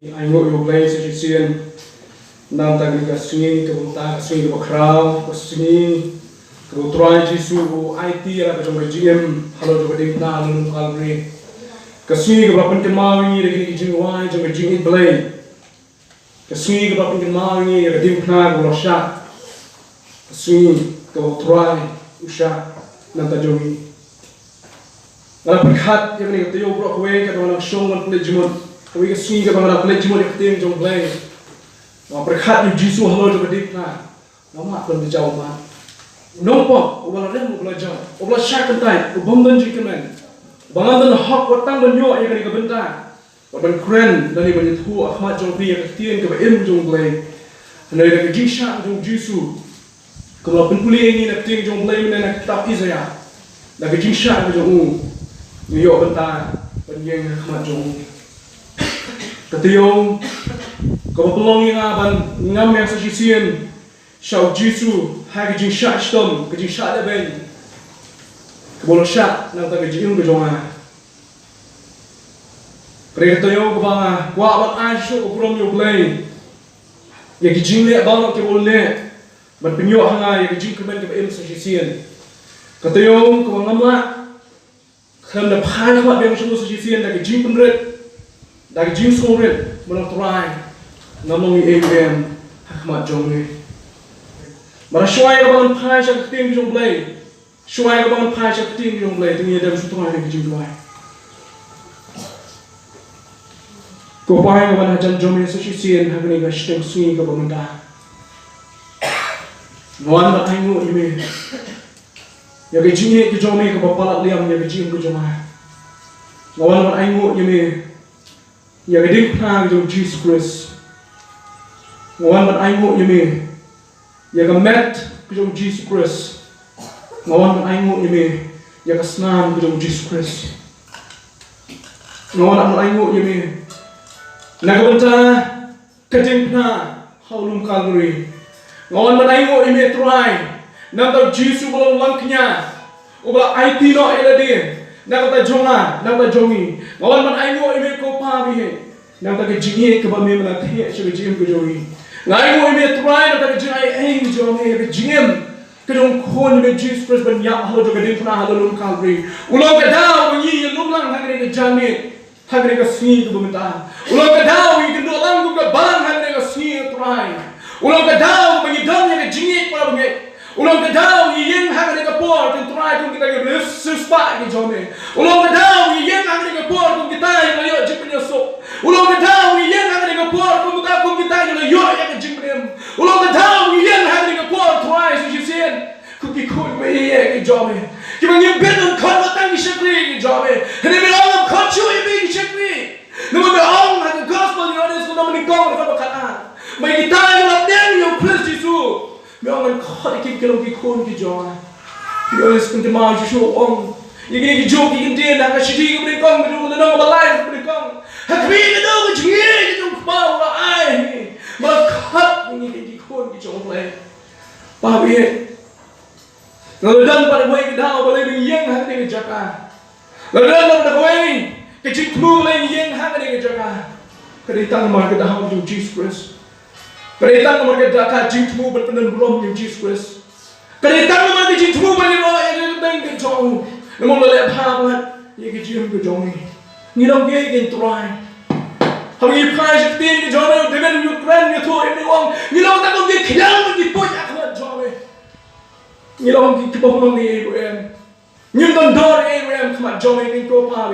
Anh ngồi vô play sẽ xuyên nam ta cái swing cái bông ta swing cái bọc khao cái swing cái bông try JISU IT là cái trong cái GM hello trong cái đêm na luôn calgary cái swing cái bọc cái mau như cái GM Y trong cái GM play cái swing cái bọc cái mau như cái DIENGPHNA cái bọc shot cái swing cái bọc try usha nam ta jomi là phần khát cái này cái tiêu bọc quay cái bọc showมันplay jumon we can see cái bằng play chimo được tiếng trong play nó phải khát như JISU hello cho cái DIENGPHNA nó mà còn bị giàu mà nông po ubala rem ubala jam ubala shark kan tai ubam dan ji kemen bangan dan hak watang dan yo ya cái benta ban kren dari ban thu ahmad jong pi cái tiếng cái im jong play nơi cái ji shark jong JISU kalau penpuli ini nak tiếng jong play mana nak kitab Isaiah là cái ji shark jong yo benta ban yang ahmad jong Ketiong, kau pelong yang aban ngam yang sejisian, shau JISU, hai cái jing shot stom, cái jing shot ben, kau boleh shot, nang tak cái jing kau jonga. Ketiong kau bang, kau aban asyik kau prom yo play, yang cái jing le bang kau boleh, ban penyok hangai yang cái jing kemen kau em sejisian. Ketiong kau ngam lah, kau dah phai kau yang sejisian, dah cái jing penret. Dari jenis koret menang try, namun ini ABM hikmat jomni. Mara shuai kebangan pai cak ting jom play, shuai kebangan pai cak ting jom play, tinggi ada sutrai yang jom play. Kau pai kebangan hajan jomni sesisian hagani gashteng swing kebangan dah. Ngawan mak aingu ini, ya kejini kejomni kebapalat liam ya kejim kejomai. Ngawan mak aingu ini. Ya cái DIENGPHNA cái JISU Christ, ngawan man ai ngộ như mình, ya cái met cái JISU Christ, ngawan man ai ngộ như mình, ya cái snan cái JISU Christ, ngawan man ai ngộ như mình, nagabanta cái DIENGPHNA haulum Calvary, ngawan man ai ngộ như mình try, nam tao JISU belum langknya, ubah IT no eladi. Nak kata jonga, nak kata jongi. Ngawan man ai ngoi me ko pa bi he. Nak kata jingi ke ba me mala the che jim ko jongi. Ngai ngoi me try nak kata jingai ai jongi ke jim. Ke dong khon me JISU Christ ban ya halo jo ke DIENGPHNA halo lum Calvary. Ulong ke dau ngi lum lang hagre ke jami. Hagre ke sni ko bumita. Ulong ke dau ngi ke do lang ko ke ban hagre ke sni try. Ulong ke dau ngi dong ke jingi pa ba Ulong ke dau yang hagre ke por kan try kun kita ke suspa ke jome. Ulong ke dau yang hagre ke por kun kita yang yo jipnya so. Ulong ke dau yang hagre ke por kun kita yang yo ya ke jipnya. Ulong ke dau yang hagre ke por try so you see kun ki kun me ye ke jome. Ki bang ye ben kon matang ki shakri ke jome. Hene me all kon chu ye be shakri. No me all ha the gospel you know this no me kong ka bakatan. Mai kita yang lapden yo Christ JISU. Memang kau ikut kalau kikun kijauh, kau is kunci mau JISU om, ini kijauh kikintin, nak kasih dia berikan, berikan, nak balai berikan, hakmi kita kecil, kita kepala ai, malah ini kikun kijauh play, paham ye? Lalu dan pada way kita boleh yang hak dengan jaka, lalu dan pada way kecil tu boleh yang hak dengan jaka, kerana marga dah hak JISU Christ. Kereta nomor kedua jingmu berpenan belum yang JISU Christ. Kereta nomor ke jingmu balik bawa yang tentang ke jauh. Namun lelak pahamat yang ke jing ke jauh ni. Ni dong dia yang try. Hari ini payah sekian ke jauh dengan Ukraine itu ini orang. Ni dong tak dong dia kelang bagi pun akan jauh. Ni dong kita pun ni ABM. Ni dong dor ABM kemat jauh ni kau paham.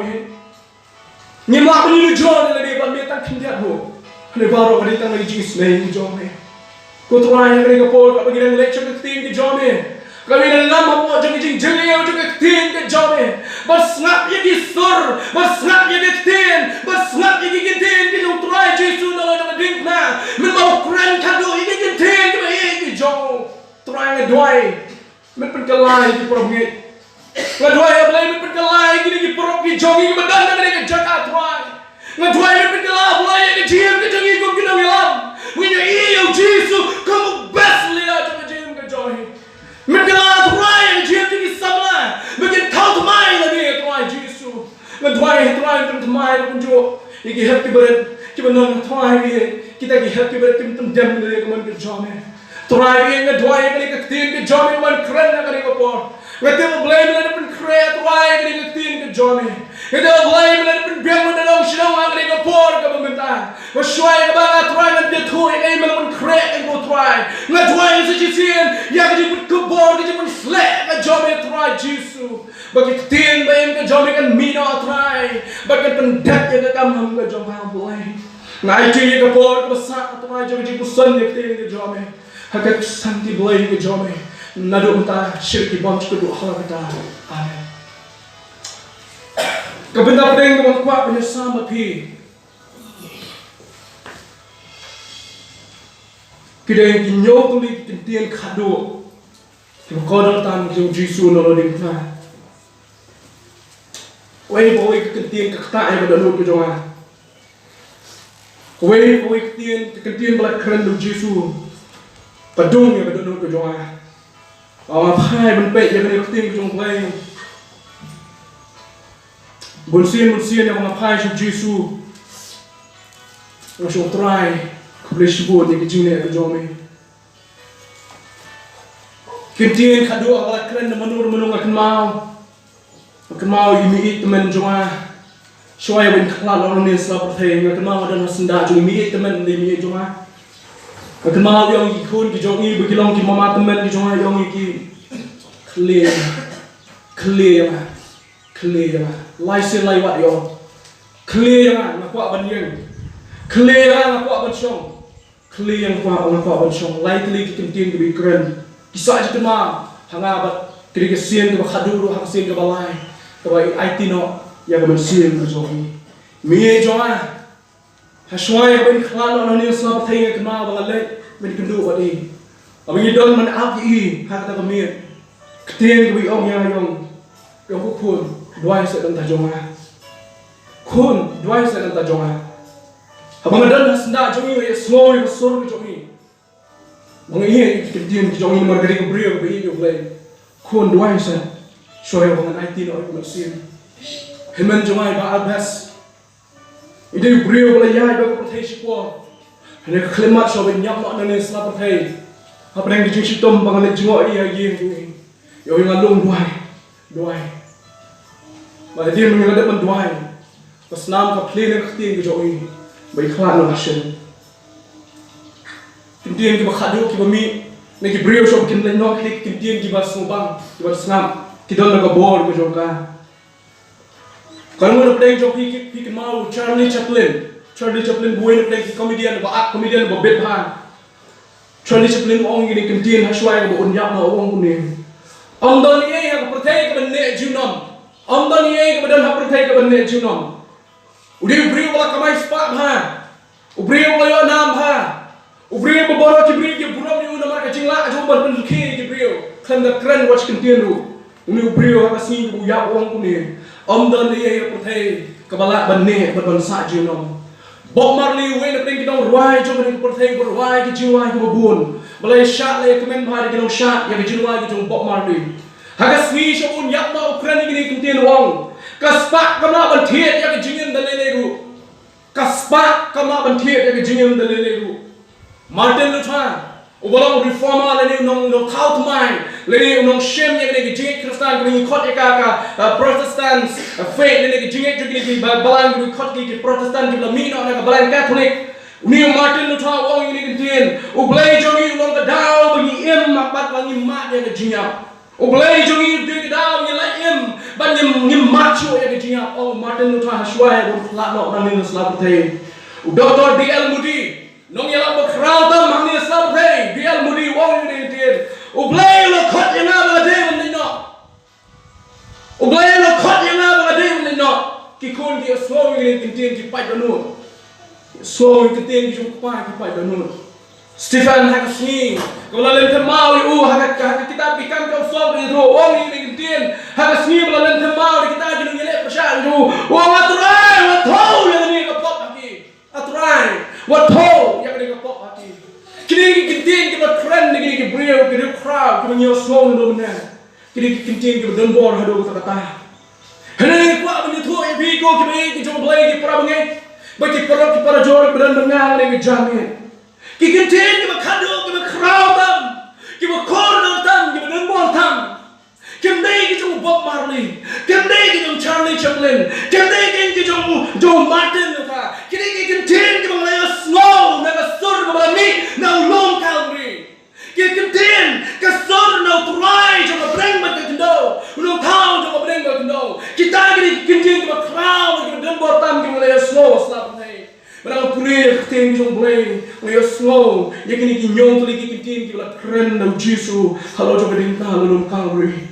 Ni mak ni jauh ni lagi banding tak kindat ho. Ini baru kali tang lagi JISU ni jome. Kau try yang kali kapol, kau pergi lecture ke tim ke jome. Kami dah lama buat jeng jeli atau ke tim ke jome. Bersngap ye di sur, bersngap ye di tim, bersngap ye di tim ke jom try JISU dalam dalam DIENGPHNA. Membawa keren KHATDUH ye di tim ke ye ke jom. Try ngedwai, menpenkelai di pergi. Ngedwai apa lagi menpenkelai gini di pergi jogi ke badan dan ke jaga try. Ngedwai menpenkelai mulai ke jim ke jogi ke kita bilang. Punya iyo JISU kamu best lihat ke jim ke jogi. Menpenkelai try ke jim ke sabla. Bikin kau temai lagi try JISU. Ngedwai try untuk temai pun jo. Iki happy berat. Kita nang try kita ki happy berkim tum dem le ko man ke jome try ke dwai ke ke tin ke jome man kren na ke ko por ngate mo blame le pen create try ke tin ke jome ngate mo blame le pen biang mo dong shino ang ke ko por ke bamenta mo shwai ke ba try na de thu e me pen create ko try na try se ji sien ya ke ji ko por ke ji pen slap ke jome try jisu bagi tin ba em ke jome kan mino try bagi pendat ya ke kam ham ke jome ha boleh ngai ti ke por ke sa try jo ji pusan ye tin ke jome hakat santi boleh ke jome nado ta shirki bom ko do hala kita amen kabenda pedeng ko kwa punya sama pi kita yang nyo tuli tien khadu ko do tan jo jisu no lo ding na wei boy ke tien ka ta ai ba do ko jonga wei boy ke tien bla kren do jisu padung ya ba do ko jonga Ông phai bên bệ cho nên tiếng trong play buồn xiên ông phai trong JISU ông trong try không lấy sự buồn những cái chuyện này cho mình kinh tiền khát đua hoặc là keren menurut akan mau imi teman cuma soalnya ben kelar orang ni selap perteng akan mau ada senda cuma imi teman imi cuma akan mau yang ikut kijongi begilong ki mama teman kijongi yang iki clear license lai wat yo clear nak kuat banyang clear nak kuat bancong clear nak kuat bancong lai teli ki kentin ki keren kisah je kema hanga bat kiri ke sien ke khaduru hang sien ke balai tabai IT no ya ke sien ke jogi mi jonga haswai ben khlan no ni selap thai ke ma bangale men kendu wadi abang idon man ap yi ha kata kami ketien ke ong ya yong ku khun dwai se dan ta jonga khun dwai se dan ta jonga abang dan senda jongi ye small ye sur ke jongi bang ye ketien ke jongi margari ke brio ke yi play khun dwai se shoy bang IT no ke sien hemen jonga ba abas ide brio bala ya ba ko thai shpo hene khlemat so ben nyap no ne slap thai apa yang dijing tom bang le jingo iya ye yo yang alung duai ba dia mengadak man duai pas nam ka play ne khtin ke joi bai khla no hashen kintian ki ba khadu ki ba mi ne ki brio so kin le no klik kintian ki ba sumang ki ba snam ki don ka bor ko joka kalau mau pedang joki ki mau Charlie Chaplin buat pedang komedian ba komedian ba bet ha Charlie Chaplin ong ini kintian haswai ba unyap na ong ni ông don ye ha ko protei ka benne junom ông don ye ka badan ha protei ka benne junom udi brio bala kamai spa ha ubrio bala yo nam ha ubrio ba boro ki brio ki buram ni una marka jingla jo ban pen ki ki brio khan da kran watch kintian ru uni ubrio ha sing bu ya ong ku ni ông don ye ha protei ka bala benne ban sa junom Bob Marley when the thing don't ride jo ben protei ko ride ki jiwa ki bun balai shot le comment bhai ki no shot ya ki jiwa ki jong Bob Marley haga swi shon yak ma ukraine ki ni tin wong ka spa kama ban thiet ya ki jingin da le ru ka spa kama ban thiet ya ki jingin da le ru Martin Luther ubalong reformer le ni nong no thought mind le ni nong shem ya ki jingit Christian ki ni khot ya ka Protestants faith le ni ki jingit jo ki balang ki khot ki Protestant ki la mi no na ka balang Catholic uni Martin Luther wong ni kintin ublay jongi long ka daw bagi em mabat bangi mat ya ke jinya ublay jongi de daw ni la em bangi ni macho ya ke jinya oh Martin Luther haswai bon la no na ni slap thai Dr. D.L. Moody nong ya la bakral tam mangni slap thai D.L. Moody wong ni kintin ublay lo khot ya na ba de ni no ublay lo khot ya na ba de ni no ki kon ki slow ni kintin ki pai no so ketien ki jumpa ki pai danun Stephen Hagasing kalau len temau u haga kita pikam kau so ni do wong ni ketien Hagasing kalau len temau kita jadi ngele pasal du wong atrai wat thau yang ni ka pop lagi atrai wat thau yang ni ka pop lagi kini ketien ki bat keren ni ki brio ki crowd ki nyo so do na kini ketien ki don bor hado kata kata hene kwa ni thu bi ko ki jom blai ki para bangai bagi para jor beran mengang dengan jamin. Kita kita khadu kita crowd tam, kita corner tam, kita nembol tam. Kita kita Bob Marley, kita kita Charlie Chaplin, kita kita John Martin ta. Kita kita mengalami slow, naga sur kepada mi, na long Calvary. Kita ke sur na try jom bring back the window, ulung tahu jom bring back the window. Kita kita crowd, kita nembol tam, kita mengalami slow slap ni. Mereka pulih tim jom boleh, boleh slow. Yang ini kinyong tulik kitin kita keren dah JISU. Halo jom berdingkah halo lum Calvary.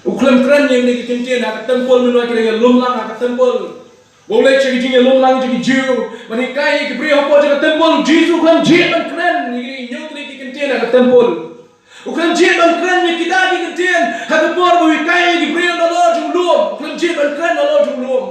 Uklam keren yang ini kitin nak tempel menua kita lum lang nak tempel. Boleh cakap jingga lum lang cakap jiu. Manikai kita beri apa cakap tempel JISU uklam jit dan keren. Yang ini kinyong tulik kitin nak tempel. Uklam jit dan keren yang kita kitin. Hati por manikai kita beri NALOR jom lum. Uklam jit dan keren NALOR jom lum.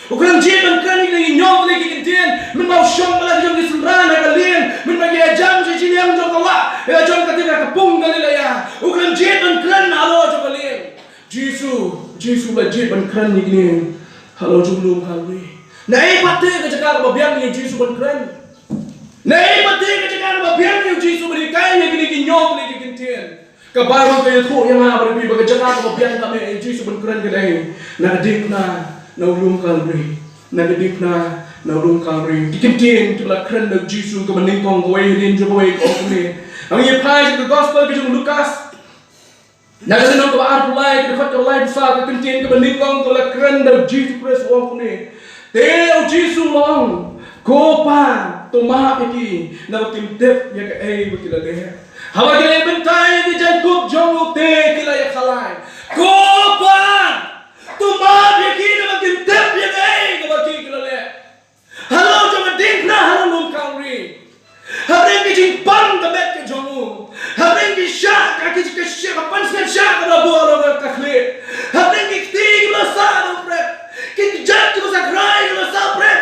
Ukram jit dan keren ini nyong lagi kentian, menbau syong malah jom disemran kalian, menbagi jam sejini yang jom kawa, jom ketika kepung kali ya. Ukram jit dan keren halo jom kalian. JISU lah jit dan keren ini, halo jom belum kali. Naik pati kejagaan babiang yang JISU dan keren. Naik pati kejagaan babiang yang JISU berikai yang ini nyong lagi kentian. Kebaru kaya tu yang apa lebih kejagaan babiang kami yang JISU dan keren kedai. Nak DIENGPHNA naulung Calvary, nagadipna naulung Calvary. Kikintin kita keren dah JISU ke meningkong kowe rin jo kowe ko ni. Ang ipai ke gospel ke Lukas. Nagadino ke ar pulai ke fakta live sa kikintin ke meningkong ko la keren dah JISU Christ ko ni. Teo JISU long ko pa tuma iki na timtep ya ke ai bukila deh. Hawa ke bentai ke jangkuk jong te kila ya khalai. Ko pa Tumad yakin makin tep ya kay kabaki kilale. Halo jom DIENGPHNA halo lum Calvary. Habring ki jing pan ka bet ke jomu. Habring ki syak ka ki syak pan sen syak ka bo ro ka khle. Habring ki tig la sa ro pre. Ki jak ki sa krai la sa pre.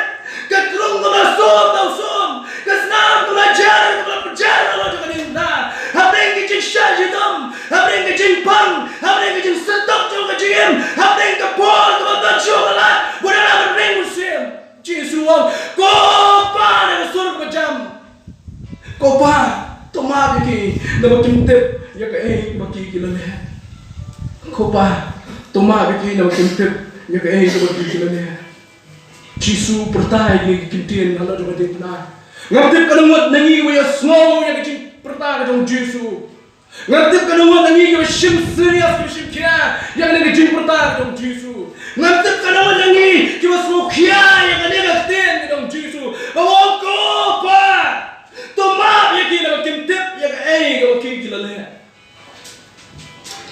Ka krung la so ta som. Ka snam la jar ka jar la jom DIENGPHNA. Habring ki jing syak jidam. Habring ki jing pan. Habring ki jing setok jom ka jing. Habring ka Paul ka ta chola. Wala na ring musim. JISU ang ko pa na sur ka jam. Ko pa tuma biki na makimtip ya ka baki kilale. Ko pa tuma biki na makimtip ya ka baki kilale. JISU pertai ni kintin halo jom DIENGPHNA. Ngatip ka nungot nangi wa snow ya ka pertai ka jom JISU. Ngatip ka nungot nangi wa shim serious ka shim kia yang ni ka pertai ka jom JISU. Ngatip ka nungot nangi ki wa snow kia yang ni ka tin ka jom JISU. Bawa ko pa Tuma yakin na kimtip ya ka baki kilale.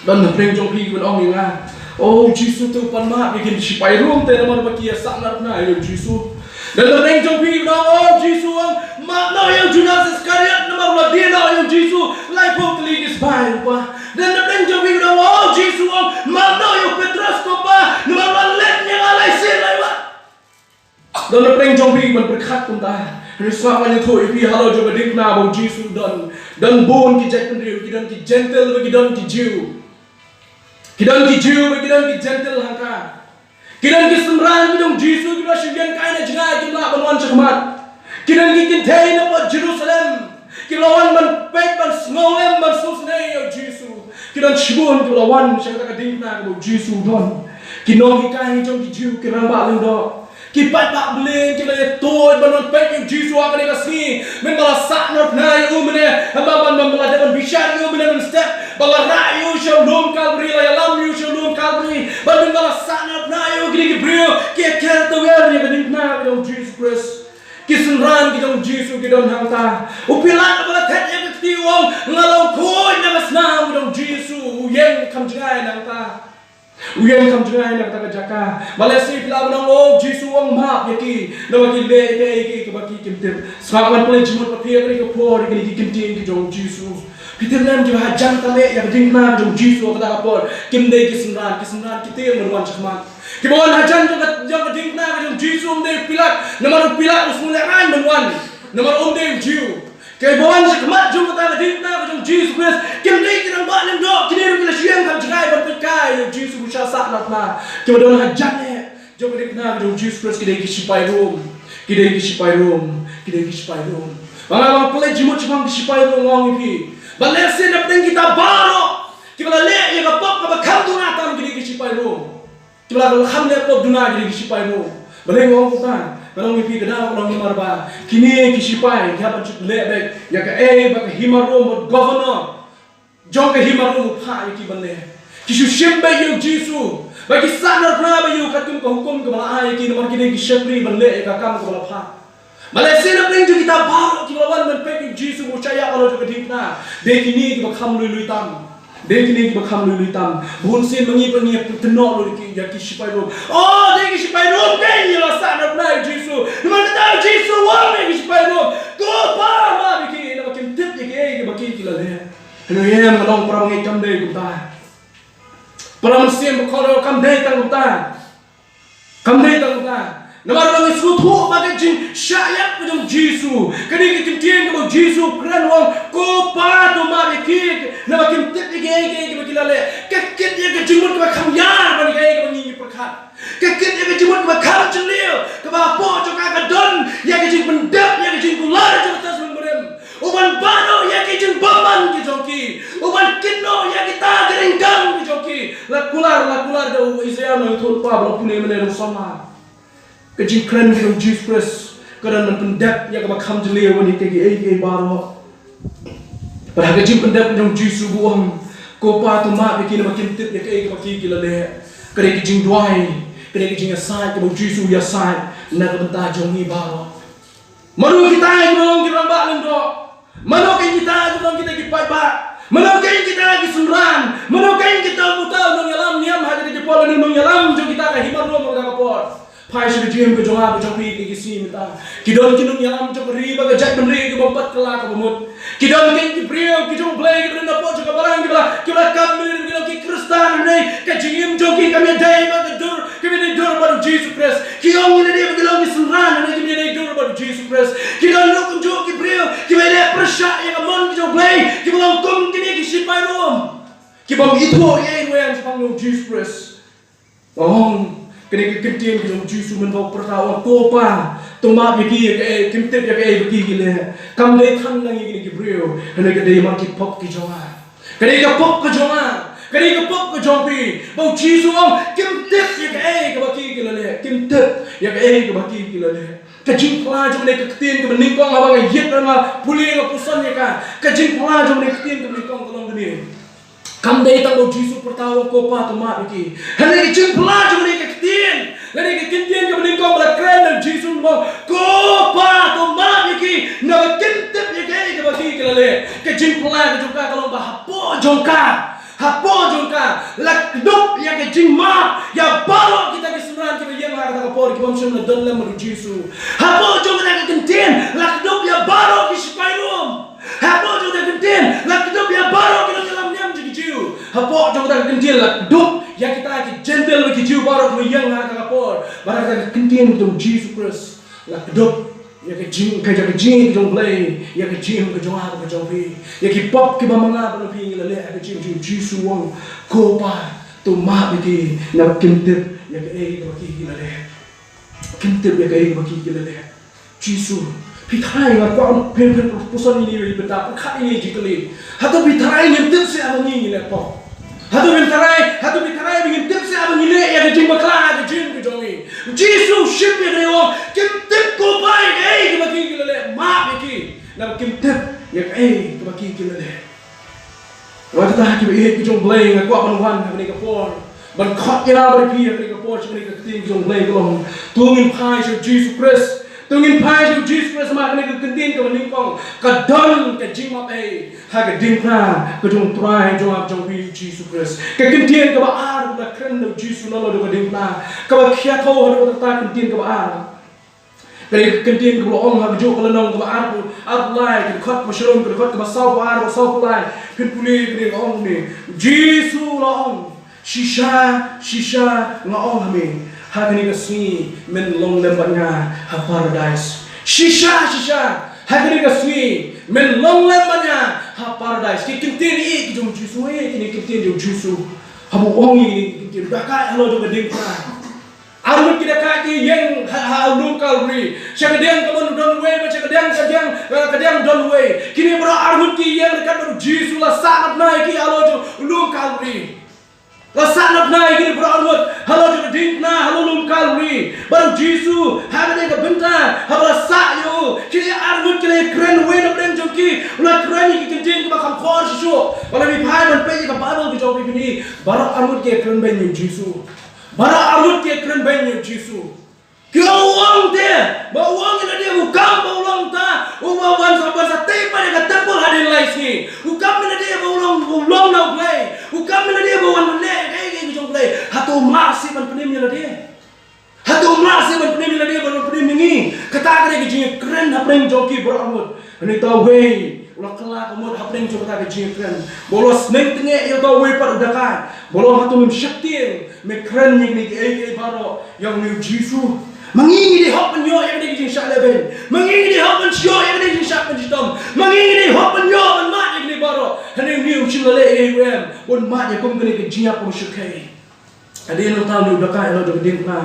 Dan na preng jong pi kun ong nga. Oh JISU tu pan ma yakin sipai room te naman baki sa na yo JISU. Dan na preng jong pi na oh JISU ang ma na yo Judas Iscariot na marula dia na yo JISU lai po kligis bai pa. Dan na preng jong pi na oh JISU ang ma na yo Petrus ko pa na marula let nya alai sin lai wa. Dan na preng jong pi man berkat kun ta. Riswa ni tu ipi halo jom DIENGPHNA bau JISU dan bon ki jack kendriu kidan ki gentle bagi dan ki jiu. Kidan ki jiu bagi dan ki gentle hangka. Kidan ki semran kidong JISU kita syian kaina jengai jumlah banwan cakmat. Kidan ki kintai na pot Jerusalem. Kilawan man pek man snowem man susnei yo JISU. Kidan shibun kilawan syakata ka DIENGPHNA bau JISU don. Kinong ki kai jom ki jiu kiramba lendo. Kipat tak beli kita toy banon pek yang JISU akan dikasih membalas saknot na yung umene hamban membelajakan bisyar yung umene step bala rayu shalom Calvary la lam yung shalom Calvary ban membalas saknot na yung gini brio ki KHATDUH ya DIENGPHNA yung JISU Christ kisenran kita JISU kita hangta upilat bala tet yang ketiwang ngalau koy na masnam yung JISU yang kamjai hangta Uyan kam jengai nak kata jaka. Malaysia pila benang oh JISU ang map yaki. Na bagi le ke bagi kimtim. Semakan pun jemut papia kali ke por kali kimtim ke jong JISU. Pitim nam juga hajang kami yang DIENGPHNA jong JISU kata kapor. Kim dei kisenran kita menuan cakmat. Kibawan hajang juga DIENGPHNA ke jong JISU dei pilat. Namar pilat usmule ran menuan. Namar dei jiu. Kaya bawan cakmat jong kata DIENGPHNA ke jong JISU Christ. Kim dei kirang bak nem dok. Kini ru kila siang kam jengai berpikai JISU busha saknat na. Kiba don hajang jom kedipna jom Jesus Christ kidai kisipai rom, kidai kisipai rom, kidai kisipai rom. Bang pelai jimut cipang kisipai rom ngong ipi. Balesen napeng kita baro, kibala le ya kapap kabakam dunatan kidai kisipai rom. Kibala kam le pop duna kidai kisipai rom. Balai ngong kutan, balong ipi kedang balong himarba. Kini kisipai kapa cut le bek ya ka bak himar rom governor. Jom ke himar rom pa iki balai. Kisu shembe yo jisu bagi sanar pra ba yo katum ko hukum ke bala ai ki nomor kini ki shepri balle ka kam ko bala pha Malaysia na pring ju kita ba ki lawan men pe jisu mo chaya kalau ju kedipna de kini ki ba kham lui tam de kini ki ba kham lui tam bun sin mangi pangi tenok lu ki ya ki shipai ro oh de ki shipai ro ke ni la sanar pra jisu nomor ta jisu wa me ki shipai ro ko pa ma ki na kim tip ki ba ki la le no yem long pra ngi kam de ku ta para manusia berkorban kam dai tang ta namar bang isu thu bagai jin syayat pujung jisu kini kim tien ko jisu kran wong ko pa to ma be ki na ba kim tip ge ba kilale ke kit ye ke jimut ba kham ya ba ge ba ni prakhat ke kit ye ke jimut ba kham chlio ke ba po jo ka don ye ke jin pendap ye ke jin kular jo tas mendem uban bano ye ke jin baman ki joki uban kinno ye ke ta geringgang ki joki la kular do Israel no thul pa blo pune mene sama ke jin kran ki Jesus Christ kadan man pendap ye ke ba kham chlio wani ke ge baro pada ke jin pendap jong jisu buang ko pa to ma be ki na makin tip ye ke ba ki la le kare ki jing dwai kare ki jing asai ke bo jisu ya sai na ka ta jong ni baro maru kita ai bolong ki ramba leng do mano kain kita bolong kita ki pai ba mano kain kita ki sunran mano kain kita mutal nong yalam niam ha kita pol nong yalam jo kita ka himar ro mo ka por pai shi jim ko jonga ko jong pi ki si mita ki don ki nong yalam jo ri ba ka jat benri ki bompat kala ka bomut ki don kain ki brio ki jong play ki na po jo ka barang ki ba kam mi ki kristan nei ka jim jo ki ka me dai ba ka dur ki me dur ba Jesus Christ ki ong ni de ki long ki sunran nei ki me dur ba Jesus Christ ki don lo jo ki brio ki me le prasha ya mon ki jong play ki long kom ki ni ki sipai rom ki bang itu ye wen pang lo Jesus Christ ong kini kim tien ki jong jisu men bau pertawa ko pa to ma bi ki ke kim tip ya ke bi ki le kam le than nang ki ki brio hene ke de ma ki pop ki jonga kini ka pop ka jonga kini ka pop ka jong pi bau jisu ong kim tip ya ke ba ki le kim tip ya ke ba ki le ka jing pla jong ne ka tien ka ning kong abang yet ma puli ka pusan ya ka jing pla jong ne ka tien ka ning kong kolong ni kam dai tang bau jisu pertawa ko pa to ma bi ki hene ke jing pla jong ne ka tien lari ke kintien ke ning kong la kren ng jisu mo ko pa to ma bi ki na kim tip ya ke ba ki le ke jing pla ka jong ka kolong ba hapo jong ka la dop ya ke jing ma ya baro kita ke sunan ke yang ha ka por ki bom shon na don la mo jisu hapo jong ka kintien la dop ya baro ki sipai rom hapo jong ka kintien la dop ya baro ki dalam nyam ji jiu hapo jong ka kintien la dop ya kita ki gentle ki jiu baro ki yang ha ka por bara ka kintien jong Jesus Christ la dop ya ke jing ka jing jong play ya ke jing ka jong ha ka jong pi ya ki pop ki ba manga ba pi le ka jing jisu wong ko pa to ma bi ki na kintip ya ke ba ki le kintip ya ke ba ki le jisu pi thai nga kwa pen pusan ni ri beta kha ni ji kali hatu pi thai ni tip se abang ni le po hatu pi thai bi tip se abang ni le ya ke jing ba kla ka jing ka jong ni jisu ship ya re kim tip ko ba ke ba ki le ma bi ki na kim tip ya ke ba ki le wa ta ki bi ki jong blay nga kwa ban wan ni ka por ban khot ya ba pi ya ka por chi ni ka tin jong blay ko tu ngin pai jo Jesus Christ tungin pai jo Jesus Christ ma ni ka tin ka ning kong ka don ka jing ma pe ha ka ding pra ka jong try jong ap jong pi Jesus Christ ka kin tien ka ba ar ka kren no Jesus no lo ka ding pra ka ba khia tho ho ka ta kin tien ka ba ar kali kin tien ka lo ong ha jo ka nong ka ba ar lai ka khot ma shrom ka khot ka ba sau ar ba sau lai kin puli ka ding ong ni Jesus lo ong shisha nga ong hame hagani ka swi men long lembat nga ha paradise shisha hagani ka swi men long lembat nga ha paradise ki kintin i ki jong jisu ki ni kintin jong jisu habu ong ni kintin ba ka halo do ka ding pra ar arut kita KTIEN halum kalri. Siapa dia kamu don't way, macam kadang don't way. Kini bro arut KTIEN dekat baru JISU lah sangat naik ki halo jo lum kalri. Lah sangat naik kini bro arut halo jo DIENGPHNA halo lum kalri. Baru JISU haba dia kebentar haba sayo. Kini arut kini keren way na brand joki. Ulah keren ki kenting ke bakal khor sisu. Kalau mi phai man pe ke Bible ki jo ni. Baru arut ki keren ben JISU. Bara arut ke keren banyak JISU. Kau uang dia, bawa uang ini dia ukam bawa uang ta, bawa bansa tepa dia kata tempel hadin lais ni. Ukam ini dia bawa uang nak play, ukam ini dia bawa mana kayak gitu play. Hatu masih man penim ni dia, hatu masih man penim ni dia baru penim ni. Kata dia kerja keren apa yang joki beramut. Ini tahu way. Ulah kelak kamu hapeng coba tak kerja keren. Bolos neng tengah ia tahu way par udah kan. Bolos hatu memsyaktir, mekeren ni ke baru yang ni JISU. Mengingi di hak penyo yang dia kerja syak leben. Mengingi di hak pensyo yang dia kerja syak penjitom. Mengingi di hak penyo man mat yang ni baru. Heneng ni ucil lele em. Bon mat yang kum kena kerja apa syukai. Ada yang tahu ni udah kan lo jadi DIENGPHNA.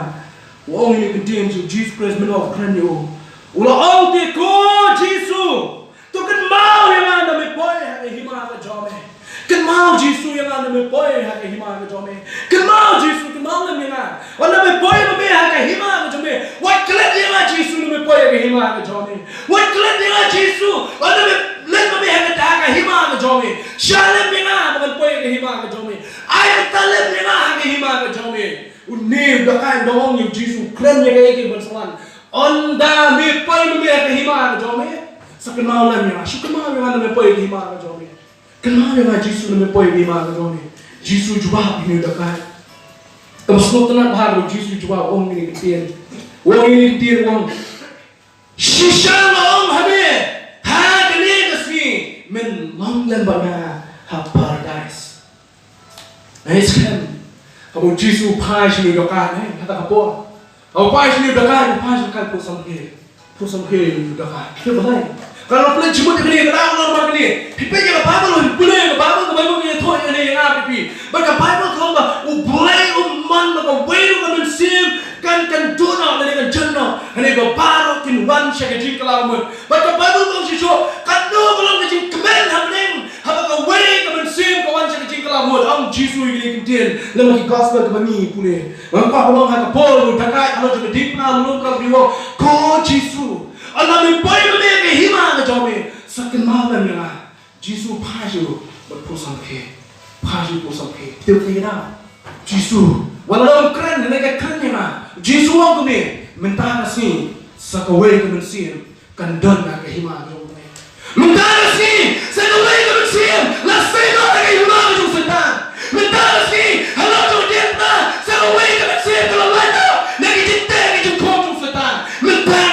Wong ini kerja JISU Christ menok keren yo. Ulah ang ti ko JISU. Tu kan mau yang anda mepoi hake hima ke jome. Kan mau JISU yang anda mepoi hake hima ke jome. Kan mau JISU kan mau lem yang anda mepoi hake hima ke jome. Wat kelet yang JISU mepoi hake hima ke jome. Wat kelet yang JISU anda lem hake hima ke jome. Shalem yang mepoi hake hima ke jome. Ayat talem yang hake hima ke jome. Unih belakang dong yang JISU keren yang kayak bersalan. Anda mepoi hake hima ke jome. Sekenal lemnya, sekenal yang anda mepoi hima ke jome. Kenal yang JISU mepoi hima ke jome. JISU jubah ini udah kan. Terus tenang baru JISU jubah orang ini KTIEN. Orang ini KTIEN orang. Shisha orang habis. Ha kene kesini. Men long lembana ha paradise. Kan. Kamu JISU pai sini udah kan. Kata kapor. Kamu pai sini udah kan. Pai sini kan pusam ke. Pusam ke udah kan. Kita balai. Kalau pelaj cuma dia kena orang orang ni, pipi yang Bible, boleh Bible ni thoi ni yang apa pipi. Baca Bible kalau bah, boleh man baca wairu kan sim kan dona ni kan jenna, ni baru kin wan syak jin kalau mun. Baca Bible kalau siso kan do kalau jin kemen happening, haba wai kan sim kan wan syak jin kalau mun. Ang JISU ini KTIEN, lama ki gospel ke bani pule. Mangpa kalau hak Paul dakai kalau juga DIENGPHNA lu kan riwo ko JISU. Allah mepoi ke hima ke jome. Sakin malam yang JISU paju berpusang ke. Paju pusang ke. Tiap kira JISU. Walau keren, mereka keren yang JISU aku ni mentah nasi sakawai ke mensim kandon ke hima ke jome. Mentah nasi sakawai ke mensim laseno ke hima ke jome setan. Mentah nasi halau tu DIENGPHNA sakawai ke mensim kalau lain nak cinta ke jome setan. Mentah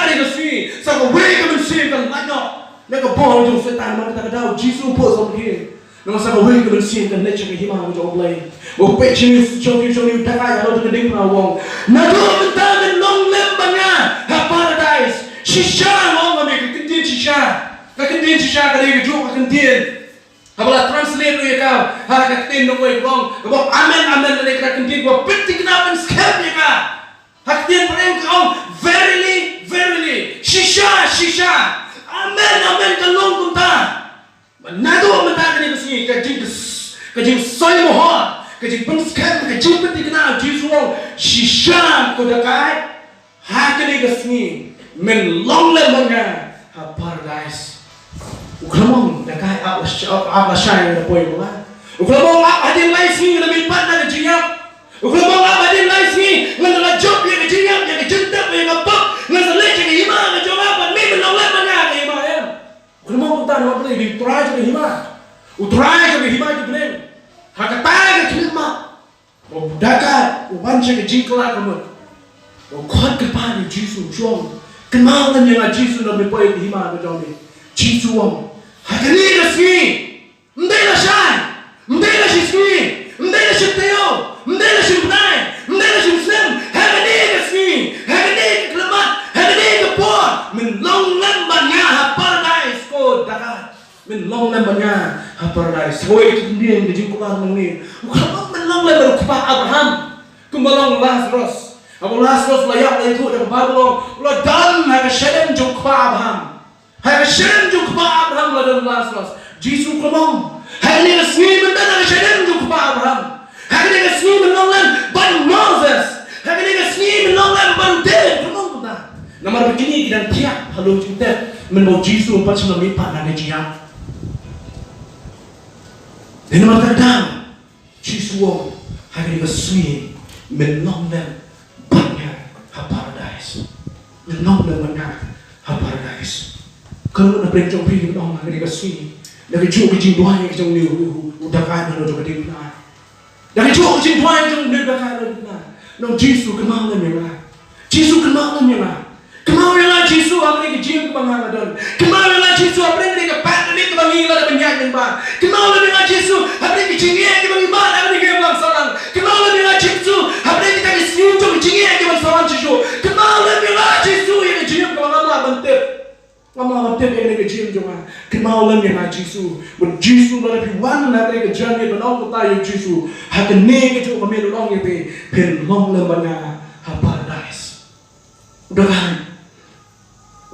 Saka wake up and see kan lano. Naka ball jo setan man ta daw JISU po som here. Naka saka wake up and see kan nature ke hima jo play. O pechi show ta kaya lo to DIENGPHNA wong. Na do mentagan long lembanya ha paradise. Shisha wong me ke KTIEN shisha. Ka KTIEN shisha ka de jo ka KTIEN. Habala translate ye ka ha ka KTIEN no way wrong. Ka amen le ka KTIEN ko pitik na pen scam ye ka. Ha KTIEN prem ka verily shisha amen kalong kunta nado mata kani kasi kajing soy mohon kajing penskan kajing peti kena JISU shisha ko dakai ha kani kasi men long lemanga ha paradise ukramong dakai apa shay na poy mo ukramong adin laisi na milpat na kajingap ukramong adin laisi na job yang kajingap yang kajentap yang kapap nasa leche ke hima ke joma pan mi menong le manya ke hima em. Kalau mau kita nak beli utrai ke hima. Utrai ke hima ke beli. Hakata ke hima. Mau dakat, uban ke jingkla kamu. Mau kuat ke pan JISU jom. Kenal kan yang JISU nak mepoi ke hima ke joma. JISU wong. Hakani resmi. Ndela shan. Ndela shismi. Ndela shiteo. Ndela shimnai. Ndela shimsem. Hakani resmi. Hakani min long lembanya ha paradise ko dakat min long lembanya ha paradise hoi kemudian di jingkulan ni kalau min long lembar kupa Abraham kumbalong Lazarus Abu Lazarus layak lagi tu dengan Bible ulah dan hak sheden jumpa Abraham. Hak sheden jumpa Abraham lah dan Lazarus. JISU kemau. Hak ni resmi mendan hak sheden jumpa Abraham. Hak ni resmi menolong ban Moses. Hak ni resmi menolong ban David kemau kita. Nomor begini kita tiap halu cinta menbau JISU pasal melipat nak jiang. Dan nomor kadang JISU hak ni resmi menolong banyak paradise. Menolong banyak paradise. Kalau nak beri jom pergi menolong hak ni resmi. Dah kejuk kecing tuan yang kecing ni udah kaya mana juga dia benar. Dah kejuk kecing tuan yang dia udah kaya benar. No JISU kenal ni lah. JISU kenal ni lah. Kenal ni lah JISU apa ni kecing kebangan ada. Kenal ni lah JISU apa ni kepat ni kebangi lah banyak yang bar. Kenal ni lah JISU apa ni kecing ni kebangi bar apa ni kebangi sarang. Kenal ni lah JISU apa ni kita kecing tu kecing ni kebangi sarang JISU. Kenal ni lah JISU yang kecing kebangan lah bentuk. Mama tip yang kecil cuma kenal yang JISU, JISU lah lebih wan nak mereka jadi menong kita yang JISU, hak ni kecil kami long yang penong lembaga paradise. Udah kan?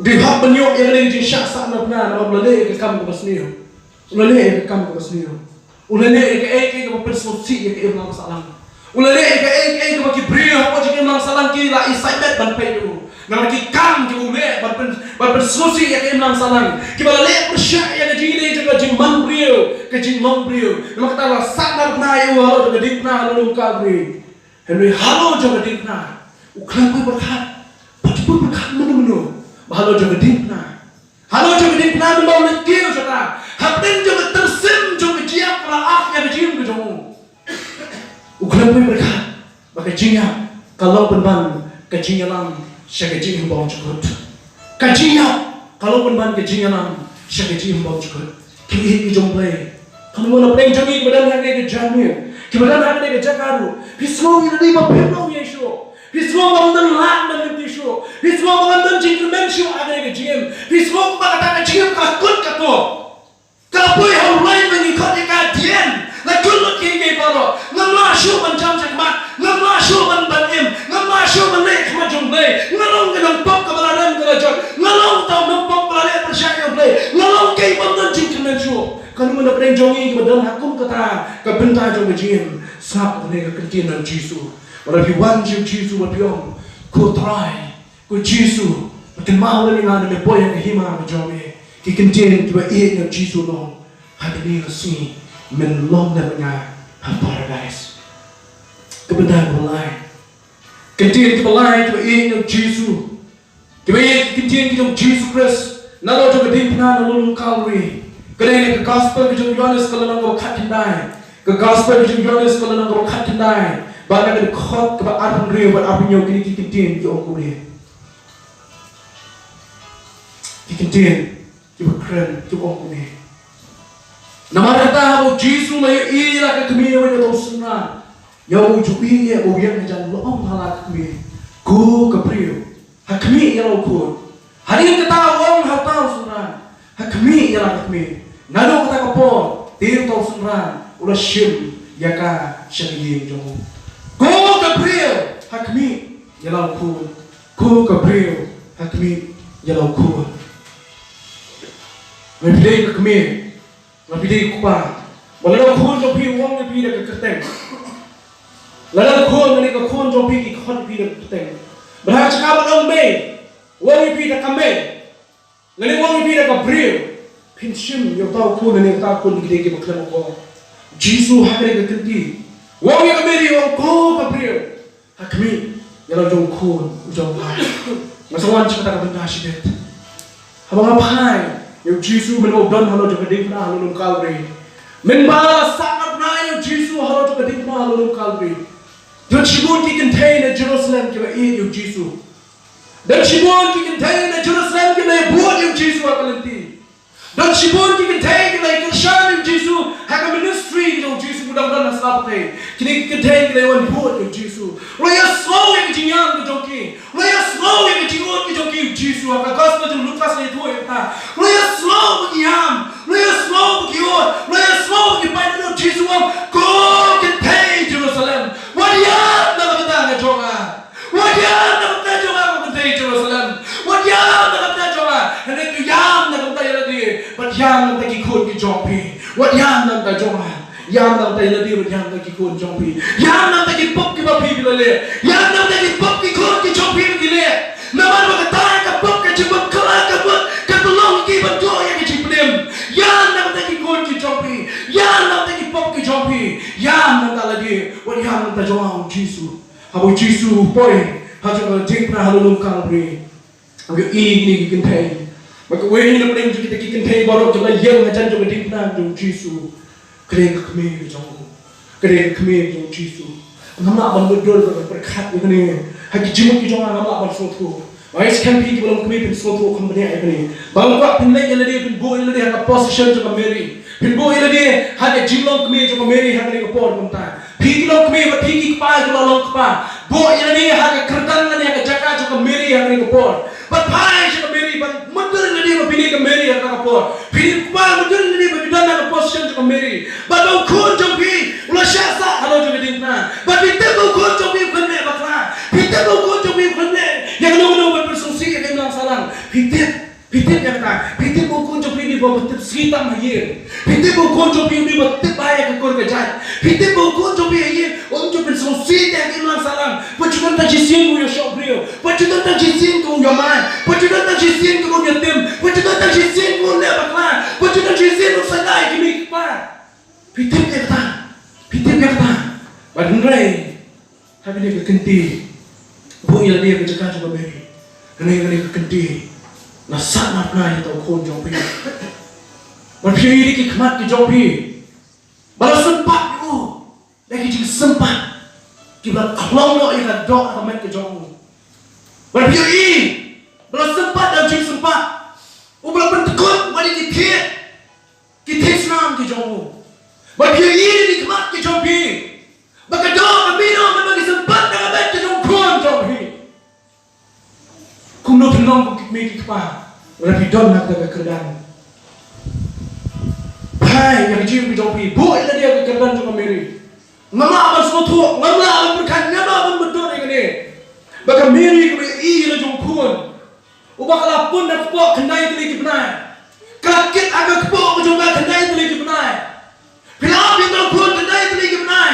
Di hak penyok yang ada di syak sana benar, nama belai ke kamu ke pasniu, belai ke kamu ke pasniu, ulai ke persosiasi yang ke masalah, ulai ke bagi beri apa jadi masalah kita isaibat banpai tu. Nama kita ke ume berpersosiasi yang kita salang. Kita boleh percaya yang jadi juga jimang brio, ke jimang brio. Nama kita lah sadar nayu halo juga DIENGPHNA halo kabri. Henry halo juga DIENGPHNA. Uklan pun berkat, pun berkat menu. Halo juga DIENGPHNA. Halo juga DIENGPHNA membawa lekir saudara. Hapten juga tersim juga jiap pelaaf yang jim ke jomu. Uklan pun berkat, pakai jiap kalau penban kejingalan. Saya kecil hembau cukup. Kajinya, kalau pun ban kecilnya nam, saya kecil hembau cukup. Kini jomplay. Kalau mana play jangi kepada mereka kejamnya, kepada mereka kejakaru. Hismo ini lima penuh Yesus. Hismo mengenal hak dan Yesus. Hismo mengenal gentleman show ada kejam. Hismo kata kejam kakut kato. Kalau boleh orang lain mengikut KTIEN, lakukan lagi baru. Nama show mencam cakap, nama show menbanim, nama show menaik macam play. Ngalong kenang pop kebalaran kerajaan, ngalong tahu nampok pelari percaya play, ngalong kay bandan gentleman show. Kalau mana pernah jongi kemudian hakum kata kebentar jong kejim, sab mereka ketinan JISU. Walaupun wan JISU berpiong, ku try, ku JISU, makin mahu ni ngada me boy yang hima berjomi. Kekentian tiba yang JISU long, hari ni resmi menlong dan menga paradise. Kebenaran berlain. Kentian tiba lain tiba yang JISU. Tiba kentian kita JISU Christ. Nalo juga DIENGPHNA nalo Calvary. Kerana ke gospel ke Yohanes kalau nang KHATDUH. Ke gospel ke Yohanes kalau nang KHATDUH. Bahkan ke khot ke arun rio buat apa nyo kini kentian ki okure. Kentian Cuba keren, cuba okure. Nama kata bahwa JISU lah ilah ke kami yang tahu senang. Yang ujubi ya yang jangan loong halak kami. Ku kepriu. Hak kami yang lakukan. Hari ini kita orang hak tahu senang. Hak kami yang kami. Nado kata kapor, dia tahu senang. Ulah shim ya ka syariah jom. Ku kepriu. Hak kami yang lakukan. Ku kepriu. Hak kami yang lakukan. Mempilih ke kami, mempilih ke kupa. Walau kau jompi uang mempilih ke kerteng. Lalu kau menikah kau jompi ke kau mempilih ke kerteng. Berhak cakap orang bay, uang mempilih ke kami. Lalu uang mempilih ke bril. Pensim yang tahu kau menikah tahu kau digede ke berkelam kau. JISU hari ke kerti. Uang yang kami uang kau ke bril. Hak kami yang jom kau jom hai. Masawan cakap tak benda sibet. Abang apa hai? Yung JISU menobdan halo juga DIENGPHNA halo Calvary. Menbalas sangat na yung JISU halo juga DIENGPHNA halo Calvary. Dan Shibun ki contain na Jerusalem kiba yung JISU. Dan Shibun ki contain na Jerusalem kiba buat yung JISU akalanti. Dan Shibun ki contain na ikalsyan yung JISU haka ministry yung JISU mudah-mudahan naslapatay. Kini contain na yung buat yung JISU. Raya slow yung jinyan ko joki. Raya slow yung jingon ko joki yung JISU haka gospel yung lukas na ito yung ta. Raya slow mag-iham. Raya slow mag-iyon. Raya slow mag-ipain ng JISU ang go contain Jerusalem. Wadiyat na kapita nga joka. Wadiyat Wat yam nang takikun ki jongpi. Wat yam nang ta jonga. Yam nang tay ladi wat yam nang takikun jongpi. Yam nang takipop ki bapi bilale. Yam nang takipop ki kun ki jongpi bilale. Naman makatay ka pop ka chibot kala ka bot ka tulong ki bantu ya ki chiplim. Yam nang takikun ki jongpi. Yam nang takipop ki jongpi. Yam nang taladi wat yam nang ta jonga JISU. Abo JISU boy. Hajo DIENGPHNA halulung kalbri. Abo ini ki kintai. Maka wehi na pring kita ki kintai borok jala yang ajan jo DIENGPHNA jo JISU. Kering kami ke jong. Kering kami jo JISU. Ngamla ban bedol ba berkat ni. Haki jimuk ki jong ngamla ban sotu. Wai sekan pi ki belum kami pin sotu kambani ai ni. Bang ko pin lai yala dia pin bo yala dia ha position jo Mary. Pin bo yala dia ha ke jimlong kami jo Mary ha ni ko por kumta. Pi ki long kami ba pi ki pa jo long pa. Bo yala dia ha ke kertan ni ha ke jaka jo Mary ha ni ko por. But pai jo Mary but mundur ni dia ba pini ke Mary ha ka por. Pini pa mundur ni dia ba bidan na position jo Mary. But bang kun jo pi ulah syasa halo jo DIENGPHNA. But pi te bang kun jo pi kun me bakla. Pi te bang kun jo pi kun me. Yang no bersosial yang bilang salam. Pitip yang kata. Pitip bukan jo pi ni bawa betip sekitar mahir. Pitip bukan jo pi ni betip bayar ke kor kejat. Pitip bukan jo pi ayir. Om jo bersosial yang bilang salam. Pacutan tak jisin ku yo shop brio. Pacutan tak jisin ku yo man. Pacutan tak jisin ku yo tim. Pacutan tak jisin ku ne bakla. Pacutan jisin ku sadai kimi pa. Pitip yang kata. Pitip yang kata. Badunrai. Tapi ni kekenti. Bu ia dia kerjakan juga Mary. Kena kekenti. Nasak nak itu kon jompi. Berpikir ini kikmat ki jompi. Balas sempat tu. Lagi jika sempat. Kita kelong lo ikan dok akan ke jompi. Berpikir ini. Balas sempat dan jika sempat. Ubah pentekut mari kita. Kita senang ki jompi. Berpikir ini kikmat ki jompi. Baka dok kami no membagi sempat dengan baik ke jompi. Kung no pinong kung kikmiki pa, wala pidon na kagakerdaan. Hai, yang jim pidompi, boy na dia kagakerdaan jo Mary. Ngama aban soto, ngama aban berkan, ngama aban bedor ini. Baka Mary kung iila jong kun, ubaka lapun na po kendai tuli kibnai. Kakit agak po ko jong kendai tuli kibnai. Pilap yung kun kendai tuli kibnai.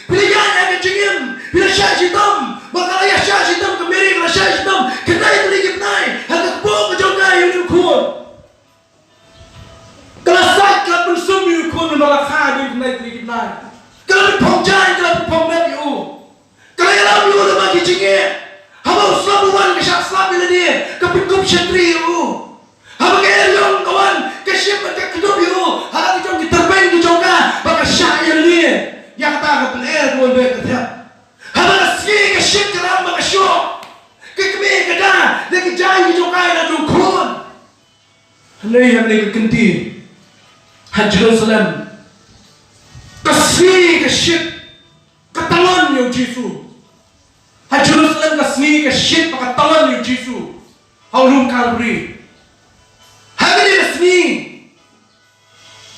Pilihan agak jingim, pila syah hitam, baka ayah syah hitam ke Mary kala syah hitam. Kendai tuli kibnai, agak po ko jong yung kun. Kala sak kala pensum yung kun nolak hadi kendai tuli kibnai. Kala pengjan kala pengmet yu. Kala yalam yu na bagi jingim. Habang selabuan ke syak selab bila dia, ke pikup syatri yu. Habang kaya yung kawan, ke syip ke kedup yu. Habang kita diterbain ke jongka, baka syak yang dia. Yang kata ke pelir tuan baik ketiap. Habang aski ke syip ke ram baka syok. Ke kemi ke dah, dia ke jai ke jongkai dan jongkun. Halai yang dia ke kenti. Had Jerusalem. Kasih ke syip. Ketalon yung JISU. Had Jerusalem kasih ke syip ketalon yung JISU. Haulum Kalbri. Hagi dia kasih.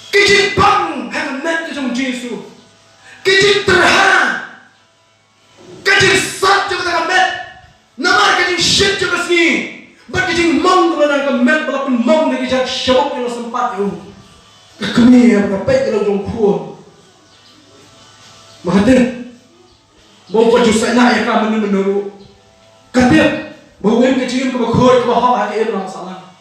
Kijin pang hagi met ke jong JISU. Kijin terhang. Kijin sat juga tak met. Namar kijin syip juga kasih. Bak kijin mong kalau nak met walaupun mong dia kijak syabuk yang sempat itu. Kami yang berbaik kalau jong kuat. Mahathir. Bawa baju saya yang kami menurut. Kata, bawa yang kecil ke bakhoi ke bahwa hati orang salah.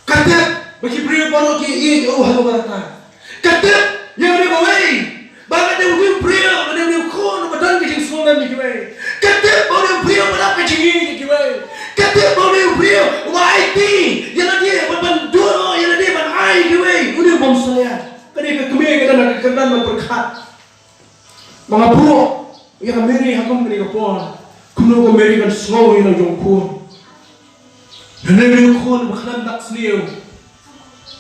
Kata, bagi beri baru ki ini oh halo kata. Kata, yang ada bawa ini, bagai dia beri beri, ada dia kon, badan kecil semua ni kiway. Kata, bawa dia beri badan kecil ini kiway. Kata, bawa dia beri, IT, yang ada dia berbantu, yang ada dia berai kiway. Udah bom saya. Kali kami kita nak kenal berkat. Mga bro, yang Mary hakam kini kapon, kuno ko Mary kan slow ina jong kun. Henay niyo kun baklan dak sniyo.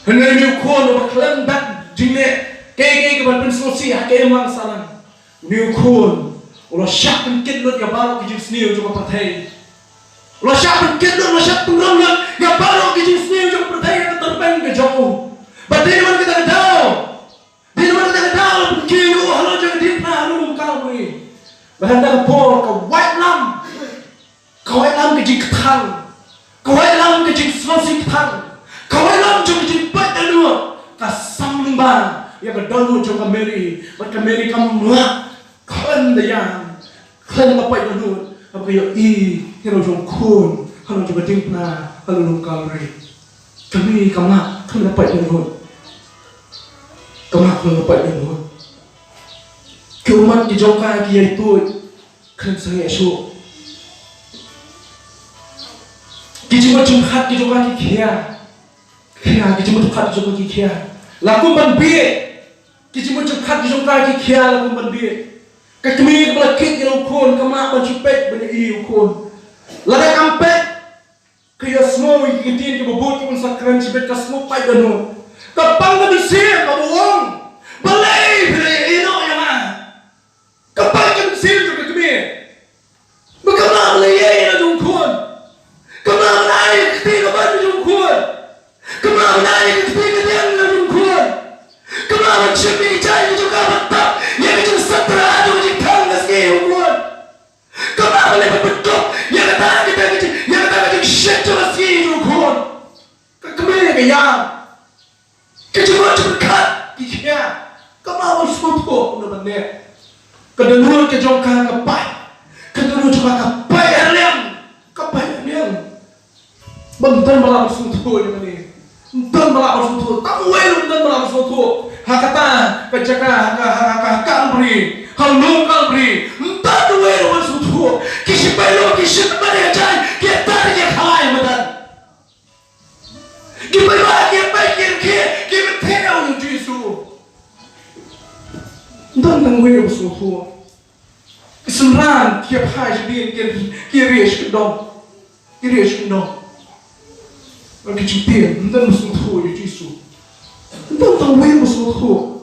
Henay niyo kun baklan dak jingle. Kay kaban penslo siya kay mang salang. Niyo kun, ulo syak kidlot ya baro kijing sniyo jong patay. Ulo syak kidlot, ulo syak tungrang ya baro kijing sniyo jong patay ka terbang ke jauh. Batay naman kita tahu. Di naman kita tahu kiyo halo jong DIENGPHNA halo kalbri. Bahanda por ka white lam. Ka white lam ke jing thang. Ka white lam ke jing slosi thang. Ka white lam jong jing pat anu. jongka ya ka dalu jongka Mary mat ka Mary kam la khan da yan khan ma pai dalu apa yo hero jong kun halo jong DIENGPHNA halo lum kalri kami kama khan la pai dalu kama khan la pai dalu kumat ki jongka ki itu khan sang yesu ki jong khat ki jongka ki khia ki jong khat ki jongka ki khia lakum ban bi ki jong khat ki jongka ki khia lakum ban bi ka kami ka kit ki kon kama ban chupet ban i kon lada kampe ka ya smo ki tin ki bobot ki sakran chipet ka smo pai dano ka pang ka bise ka buong balai bile ino ya ma ka pang ka bise ka kami magkama le ye na jong kon kama nai ki ka ban jong kon kama nai ki ka diang na jong kon kama chimi chai ki ka batta ye ki satra kama le betul ya kata kita shit to us you kon kami ke yang cuma kat dia kama harus foto na bande kedua ke jongka kapai kedua juga kapai aliam bentar malah foto yang ni bentar malah foto tak well bentar malah foto hakata kejaka hakkan beri halung kalbri entah dua orang suatu kisi pelo kisi tempat jai kita tarik halai madan kita lagi pikir kita tahu JISU entah dua orang suatu kesenangan kita hai jadi kita rias kedong lagi cuti entah suatu JISU entah dua orang suatu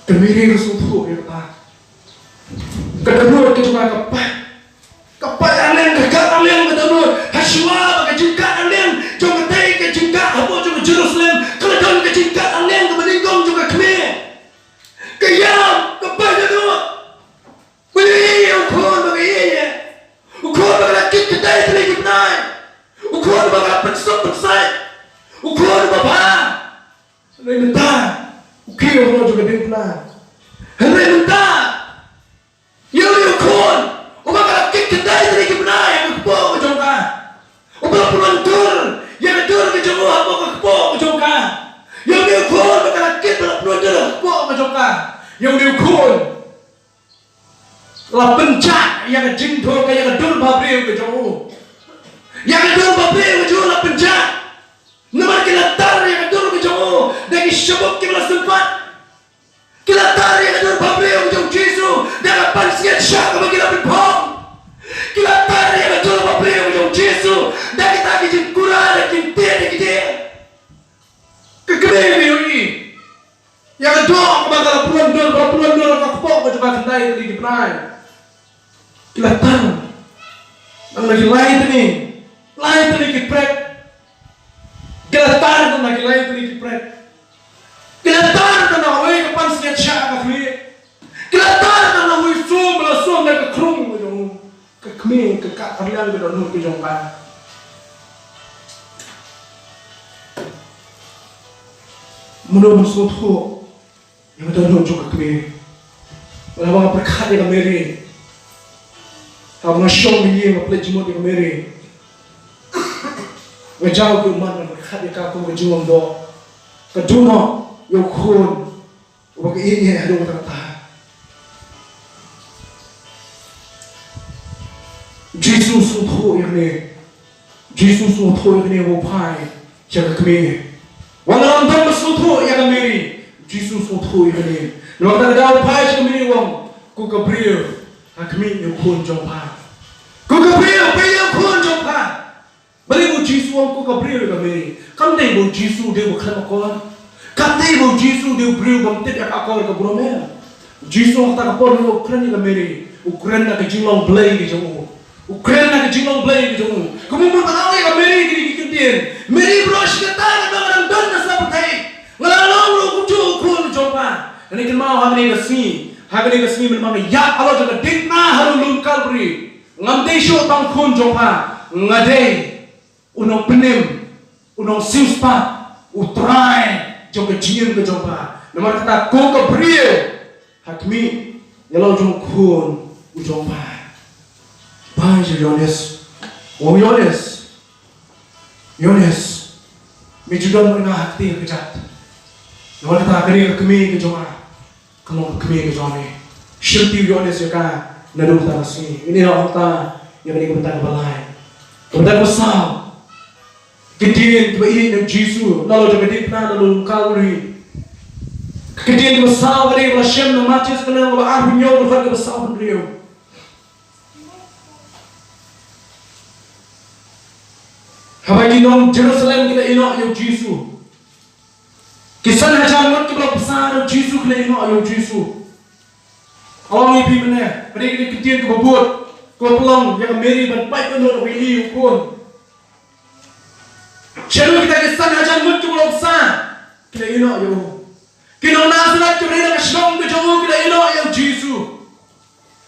Kemiri kesuatu ya kata. Kedua kita kapai aleng dekat aleng kedua haswa bagi jingkat aleng jom ketai ke jingkat apa jom Jerusalem keledon ke jingkat aleng ke meninggung juga kemir kayam kapai kedua beli ukun bagi ye ukun bagi laki ketai terlagi benai ukun bagi pensop pensai ukun bapa lain mentah Ukir orang juga DIENGPHNA. Hari mentah, yang kon, orang kalau kedai tadi KHATDUH yang kepo kejongka, orang pelontor yang tur kejongka apa kepo kejongka, yang kon kalau kita pelontor kepo kejongka, yang kon, lah pencak yang jingdor kayak kedul babri kejongka, yang kedul babri kejongka lah pencak. Nama kita tarik yang kedua kejauh dari syabuk kita sempat kita tarik yang kedua babri yang jauh JISU dan pansiat syak bagi kita berpom kita tarik yang kedua babri yang jauh JISU dan kita kijin kurang dan kintir di kita kekemir ini yang kedua bakal pelondor kapok juga kendai di DIENGPHNA kita tahu yang lagi lain ini kiprek Kelihatan tentang kita itu dikipret. Kelihatan tentang awal kapan siat syak kami. Kelihatan tentang awal sum belasum dan kekrung kekmi kekak kalian ke dalam kejongkan. Menurut suatu yang dalam juga kami. Walau berkat yang kami. Kamu nasyong dia ngaplet jemut yang kami. Wajau ke mana berkat dekat aku berjuang do, kedua yukun, bagi ini ada orang kata. JISU suatu yang ni wopai jaga kami. Walau orang suatu yang kami, JISU suatu yang ni. Lalu kita dah wopai jaga kami wong, ku Gabriel, kami yukun jompa. Ku Gabriel, yukun jompa. Balik bu JISU aku Gabriel kami. Kamdai bu JISU dia bukan akor. Kamdai bu JISU dia beriu bangtit yang akor ke Bromel. JISU kata kapor ni Ukraina kami. Ukraina ke jinglong belai ke jemu. Ukraina ke jinglong belai ke jemu. Kamu mau tahu ya kami kiri KTIEN. Meri bros kita nak orang don nasa pakai. Ngalang lu kucu kun jompa. Ini kan mau hamil kesini memang ya kalau jaga DIENGPHNA harus lungkal beri. Ngamdai show tang kun jompa. Ngadai. Unong penim, unong simspa, utrai, trong cái chiến cái trong bà nó mà ta cố cái bria hạt mi nhà lâu trong khuôn u trong bà ba giờ Yones mi juga mana hati kejat nó mà ta cái kami cái trong bà không kami cái trong này siêu tiêu Yones ya ka na dum ta si ini orang ta yang ini kebetulan balai kebetulan besar KTIEN kebaik dengan JISU lalu jangan dipna lalu Calvary KTIEN besar dari Hashem nama Yesus kena berarti nyawa berkat besar beliau Habai nong Jerusalem kita inok yang JISU kisah hajar mat kita besar JISU kita inok yang JISU orang ini mana pada kita KTIEN kebuat kepelang yang Mary dan baik benar beli pun Selalu kita kisah hajar mut ke pulau besar kita inok yo kita nasihat kita nak syong ke jauh kita inok yo JISU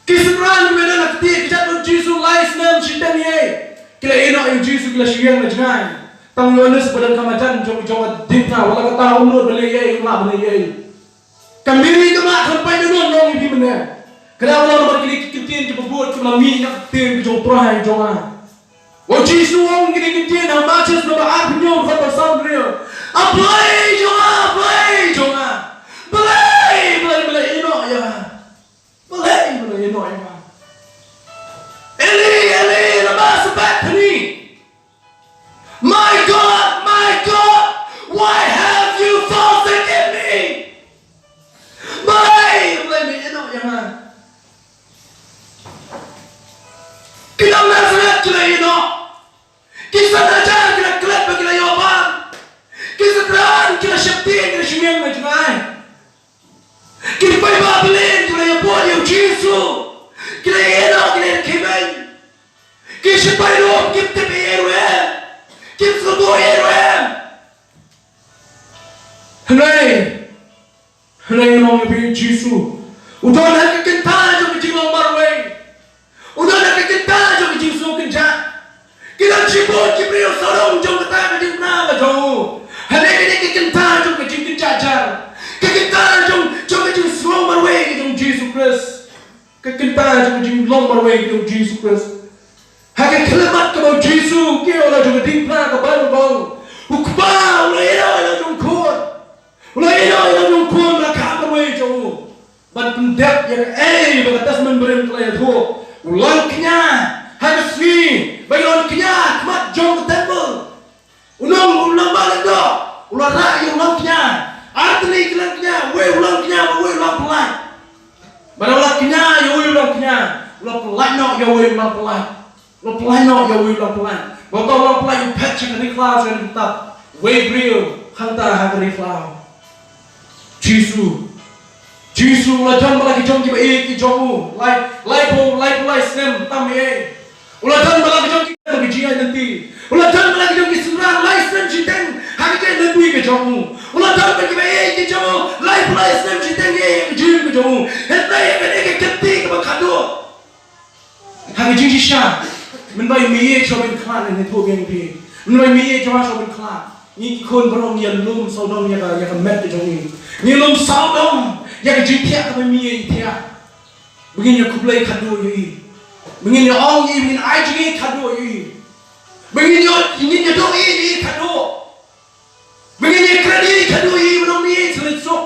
kisah kita nak ketik kita pun JISU lais nam cinta ni kita inok yo JISU kita siang nak jangan tang Yohanes badan kamajan jauh dipna wala kata umur beli ye mak beli ye kami ni kemak sampai dulu nong ibi mana kenapa orang berkini buat kita minyak tim jauh perai jauh Oh JISU orang kini KTIEN nama Yesus nama arti nyawa berkat besar beliau. Apply jangan, belai inok ya, belai inok ya. Eli nama sebab ni. My God, why have you forsaken me? Belai inok ya. Kita nasihat kita inok. Kisah najar kita kelak bagi layapan. Kisah terang kita syakti kita syumian majmai. Kita pergi Babylon kita yang buat yang JISU. Kita enak kita kemai. Kita pergi rom kita pergi eruem. Kita sudah eruem. Henai orang yang pergi JISU. Udah nak kita jom jingong marway. Udah nak kita jom JISU kenjat. Kita ciput kibriu sorong jom kita DIENGPHNA jauh. Hari ini kita jom kita jajar. Kita jom kita slow marway jom JISU Christ. Kita jom long marway jom JISU Christ. Hari kelemat ke JISU kio lah jom DIENGPHNA ke baru bang. Ukba ulai lah jom kuat. Ulai lah jom kuat lah marway jauh. Ban pendek yang bagatas memberi kelaya tu. Ulang kenya. Hari sini bagi orang kenya mat jom ke temple. Ulang balik dah. Ulang rakyat ulang kenya. Artini ulang kenya. Ulang kenya ulang pelai. Mana ulang kenya ulang kenya. Ulang pelai nak ulang pelai. Ulang pelai nak ulang pelai. Bapak ulang pelai patch yang ni kelas yang tetap. Brio hantar hari kelas. JISU ulah jangan lagi jom kita ki jomu. Lai snem tamye. Ulah jangan lagi jom kita bagi jian nanti. Ulah jangan lagi jom kita surah lai snem jiteng. Hari kita nanti ke jomu. Ulah jangan bagi kita ki jomu. Lai snem jiteng ye jian ke jomu. Hentai yang kita ketik ke KHATDUH. Hari jinji syah. Menbai miye cobin klan ni tu yang pi. Menbai miye cuma cobin klan. Ni kon berong yang lum saudom yang met ke jomu. Ni lum saudom yang jitia ke miye tiap. Begini kublai KHATDUH ye. Begini orang ini begini aja ni KHATDUH ini. Begini dong ini KHATDUH. Begini kredit KHATDUH ini belum ni selesai.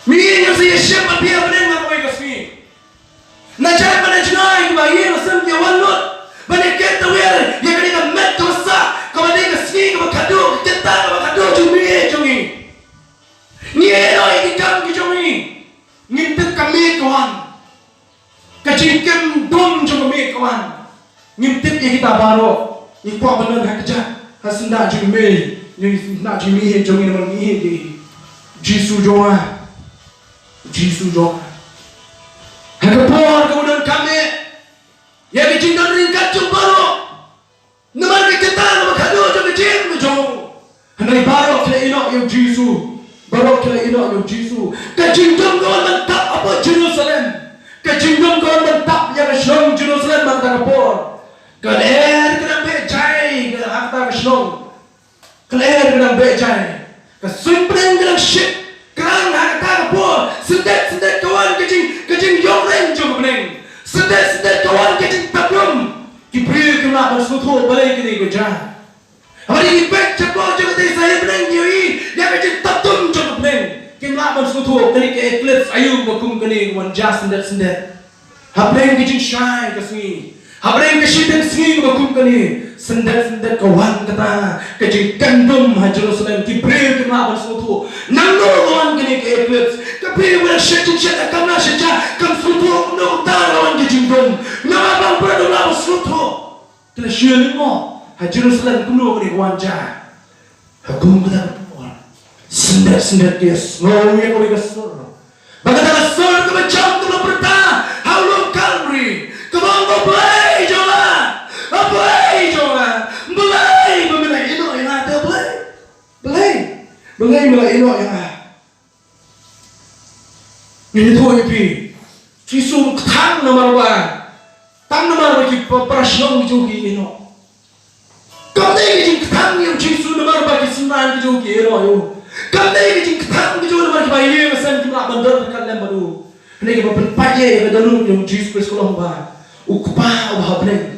Begini yang saya siapa dia benar apa yang kasih. Najar pada jenai kebaya macam dia walut. Banyak kita wir yang kita met dosa. Kalau dia kasih kepada KHATDUH kita kepada KHATDUH cumi. Ni orang kita cumi. Ngintip kami kawan. Kecilkan dom jom kami kawan. Ngintip yang kita baru. Ikuat benar hak kerja. Hasendak jumi. Yang nak jumi jom ini nama ini di. JISU jom. Hak kemudian kami. Yang dicinta ringkat jom baru. Nama kita nama KHATDUH jom kecil jom. Hendak baru kita inok yang JISU. Baru kita inok yang JISU. Kecilkan kawan mantap apa Jerusalem. Kecingdom kau mentap yang Shalom Jerusalem mantap apa? Keler kena becai ke harta Shalom. Keler kena becai. Kasih peneng gelang shit. Kerang kata kapur. Sedet kawan kecing yoreng jom peneng. Sedet kawan kecing tapum. Kipri kena bersuatu balai kini kerja. Hari ipek cepat jom kata saya peneng dioi. Dia kecing tapum jom peneng. Kimla bersuatu kini ke eclipse ayu bakum kini wanja sedet. Habreng kecing shy kasih. Habreng kecing sengi bakum kini. Sendet kawan kata kecing kandum Jerusalem Kipri kena bersuatu nangno kawan kini ke eclipse Kipri wala shit akamna shita kam suatu no kawan kecing dum nama bang berdo la bersuatu kena syuling mo Jerusalem kuno kini wanja hakum kata sendet dia slow yang oleh kesur bagata kesur kebacam tu berta haulum Calvary kebang play jola play jola belai memilih ino yang ada belai memilih ino yang ada ini tu ipi jisu tang nama bagi perasaan jogi ino kau ni tang yang jisu nama bagi sembilan jogi ino yo kau ni tang jogi nama bagi bayi macam kita bandar kan baru ini kita berpajai ke dalam yang jisu sekolah bah ukpa ubah bening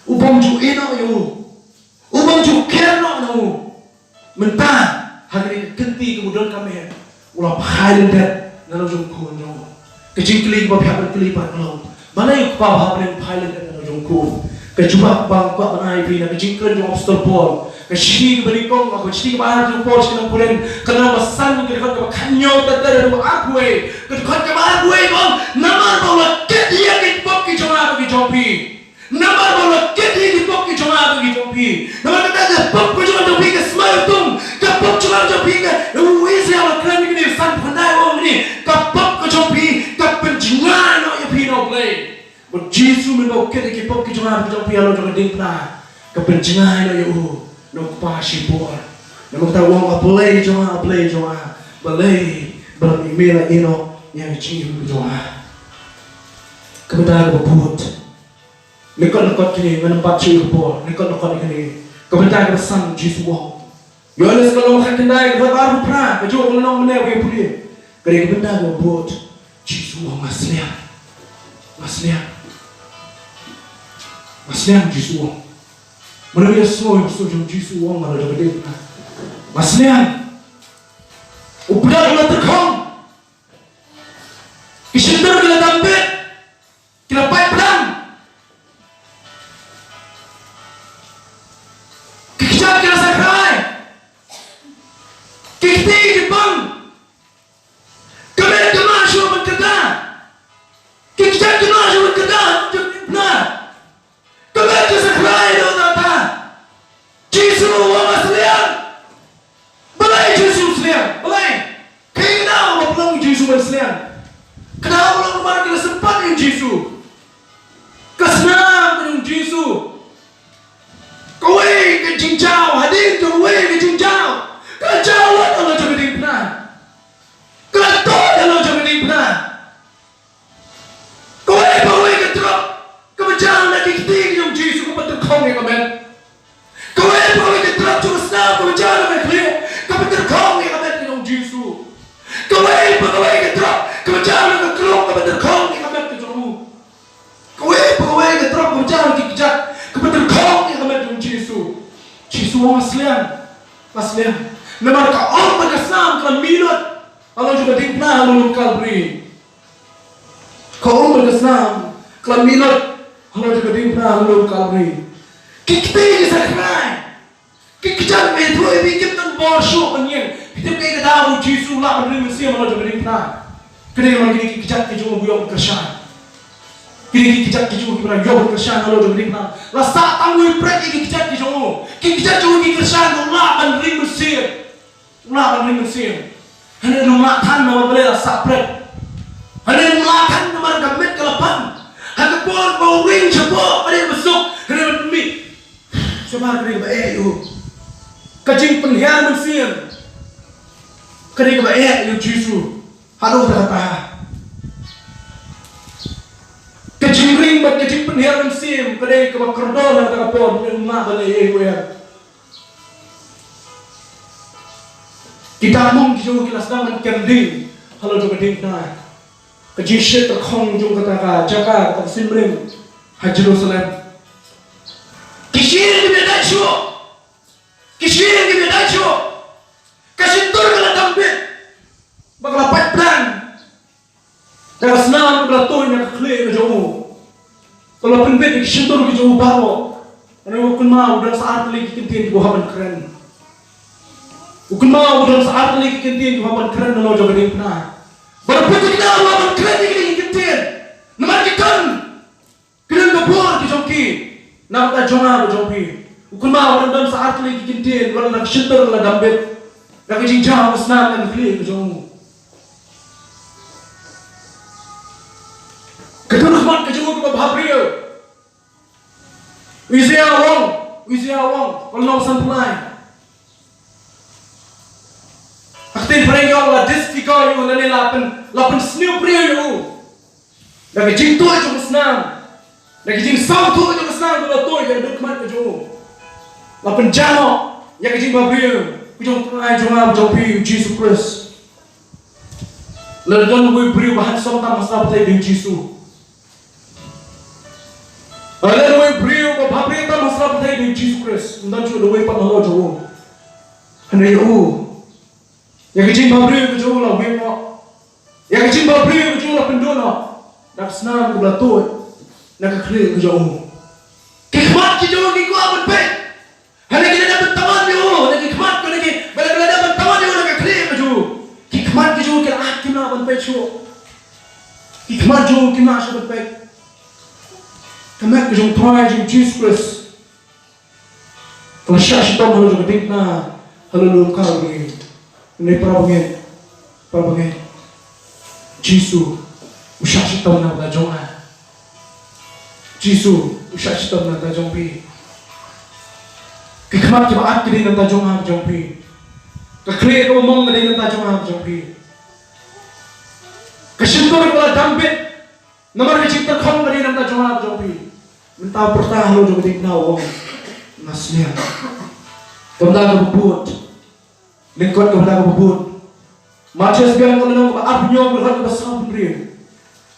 ubang ju ino yo ubang ju kerno no mentah hari kenti kemudian kami ulah pahalin dat nalo jung ko no kecing klik ba pihak klik ba no mana yuk pa ba bening pahalin dat nalo jung ko kecuba bang kwa banai pi na kecing kren jung obstacle pol kecing beri kong aku kecing ba jung pol sing pulen kena masan ke dekat ke kanyo tatar do aku e ke dekat ke aku e bang namar bawa ket dia ke pop ki joma ki jopi namar bawa ket dia ke pop ki joma ki jopi namar kata ke pop ki joma jopi ke smile tum ke pop joma jopi ke wisi ala kren ni san pandai wong ni ke pop ki jopi ke penjingan no ya pino play but jisu men bawa ket ke pop ki joma ki jopi ala joma DIENGPHNA ke penjingan no ya no pa shi por namar kata wong play joma balai berani mela ino yang cium joma kebenaran berbuat lekot kini menempat cium por lekot kini kebenaran bersam jisu wong Yohanes kalau makan kendai kebenaran pra kejual kalau menang ke pulih kali kebenaran berbuat jisu wong masliam jisu wong mana semua yang setuju jisu wong ada dapat DIENGPHNA masliam udah terkong Kishintar kila tampit, kila pipe lang. Kikijat kila sakray. Kikiti kipang. Kami kemasyo magkada. Kikijat kemasyo magkada. DIENGPHNA. Kami kila sakray daw tata. Jisu wang asliyan. Balay Jisu asliyan. Balay. Kaya na waplang Jisu asliyan. Kenapa orang kemarin kita sempat yang Jisu? Kesenang yang Jisu. Kowe ke jinjau, hadir kowe ke jinjau. Kejauhan Allah jaga DIENGPHNA. Kelatot Allah jaga DIENGPHNA. Kowe ke terap. Kebejalan lagi ketik yang Jisu kepada kau yang amen. Kowe ke terap cuma senang kebejalan lagi kelik. Kepada kau yang amen yang Jisu. Kowe ke terap. Kebejalan ke kelong kepada kau yang amat kejomu. Kowe ke terap kebejalan kejat kepada kau yang amat dengan Jisu. Jisu wong aslian. Nama ka om berkesam kelam minut. Allah juga DIENGPHNA lalu Calvary. Kau om berkesam kelam minut. Allah juga DIENGPHNA lalu Calvary. Kikti sakrai. Kikjat me tu ibi kita borsho penyen. Kita ke dawu Jisu lah menerima Mesir Allah juga DIENGPHNA. Kini orang kini kejat kejuang buyok kersan. Kini kejat kejuang kita buyok kersan kalau jom DIENGPHNA. Rasa tangguh prek kini kejat kejuang. Kini kejat kejuang kini kersan Allah akan beri Mesir. Hanya melakukan nama boleh rasa prek. Hanya melakukan nama gamet kelapan. Hanya pun bau ring cepok pada besok. Hanya bermimpi. Semua kini kebaik. Kecing penhiar Mesir. Kini kebaik Jisu. Halo kata kecing ring bat kecing penhiar Mesir. Kini kebakardol kata kapon. Rumah balai ya. Kita mong jauh kita sedang menkending. Halo jauh kedingna. Kejishet terkong jauh kata jaga tersimlim. Haji Jerusalem. Kishir kita dah cuo. Kishir kita dah cuo. Kasih tur kalau tampil. Bakal pat plan. Kalau senang kalau tu yang clear jauh. Kalau penbet kishir tur jauh bawa. Ano kun mau dalam saat lagi kintin buhaman keren. Ukun mau dalam saat lagi kintin buhaman keren nalo jauh DIENGPHNA. Berputar kita buhaman keren lagi kintin. Nampak kan? Keren kebor kijoki. Nampak jonga kijoki. Ukun mau dalam saat lagi kintin walau nak shinter la dambet. Nak jinjau senang nak clear kijomu. Ketua mat kijomu ke bahagia. Wizia wong, kalau nak sampai. Akhirnya pergi Allah disfigure you, lalu lapan sniu pria you. Lagi jing tu itu senang, lagi jing sam tu itu senang kalau tu yang berkemat keju. Lapan jano, yang jing babria, kujung tengah jungah jauhi JISU Christ. Lalu dan we beri bahan sama masalah dengan JISU. Lalu we beri bahan masalah dengan JISU Christ. Dan juga we patah jauh. Hendak yang kecil babri kecil lah, memang. Yang kecil babri kecil lah pendona. Nak senang ke belatut, nak clear kejauh. Kikmat kejauh kikwa berbaik. Hari kita dapat taman dia, nak kikmat kau lagi. Bila kita dapat taman dia, nak clear kejauh. Kikmat kejauh kita akim lah berbaik show. Kikmat kejauh kita nak show berbaik. Kamat kejauh tuai kejauh JISU Christ. Kalau syah syaitan kalau juga DIENGPHNA, kalau lu kau ni. Ini perabangin, JISU, usah syaitan nak berjongah. JISU, usah syaitan nak berjongpi. Kekmat jemaat kini nak berjongah berjongpi. Kekliat kau mong kini nak berjongah berjongpi. Kesentuh kalau dampit, nomor kecil terkong kini nak berjongah berjongpi. Minta pertahan lo juga DIENGPHNA wong nasnya. Kemudian kebut. Lingkot kepada kebun. Matias biang kalau nak abnyong berhak besar pemberi.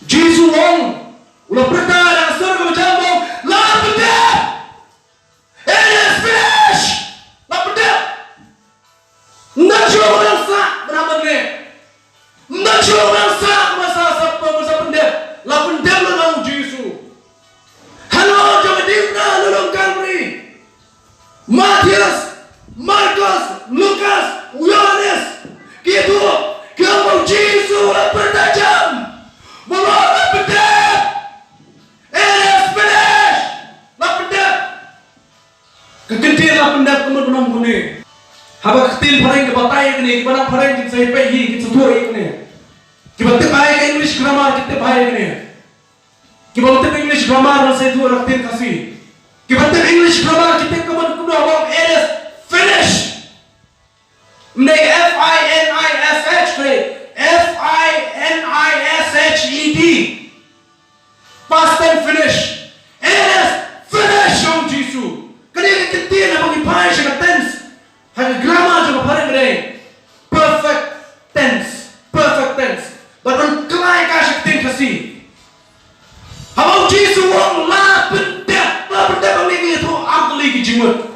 JISU wong, ulah berkata dan surga berjambung. Lapetep, it is finished. Lapetep. Nak cuba berangsa berapa ni? Nak cuba berangsa masalah siapa masa pendek. Lapetep lalu JISU. Halo jangan DIENGPHNA lalu Calvary. Matias, Markus, Lukas. Yohanes, gitu, kamu JISU bertajam, membawa pedang, es pedas, lapedap, kegentir lapedap kemudian kuni, habis ketil pareng kebatai kini, kebanak pareng kita saya pergi kita tuai kini, kebatik bahaya English grammar kita bahaya kini, kebatik English grammar saya tu orang ketil kasih, kebatik English grammar kita kemudian awak es finish. Make F-I-N-I-S-H past tense finish. It is finished on JISU. Kaya ketiin na pag-ipay siya na tense. Hanya grammar siya maparin na rin. Perfect tense. But ang kalay ka siya ketiin kasi. Habang JISU ang lapendep ang ligi ito. Ang ligi jimut.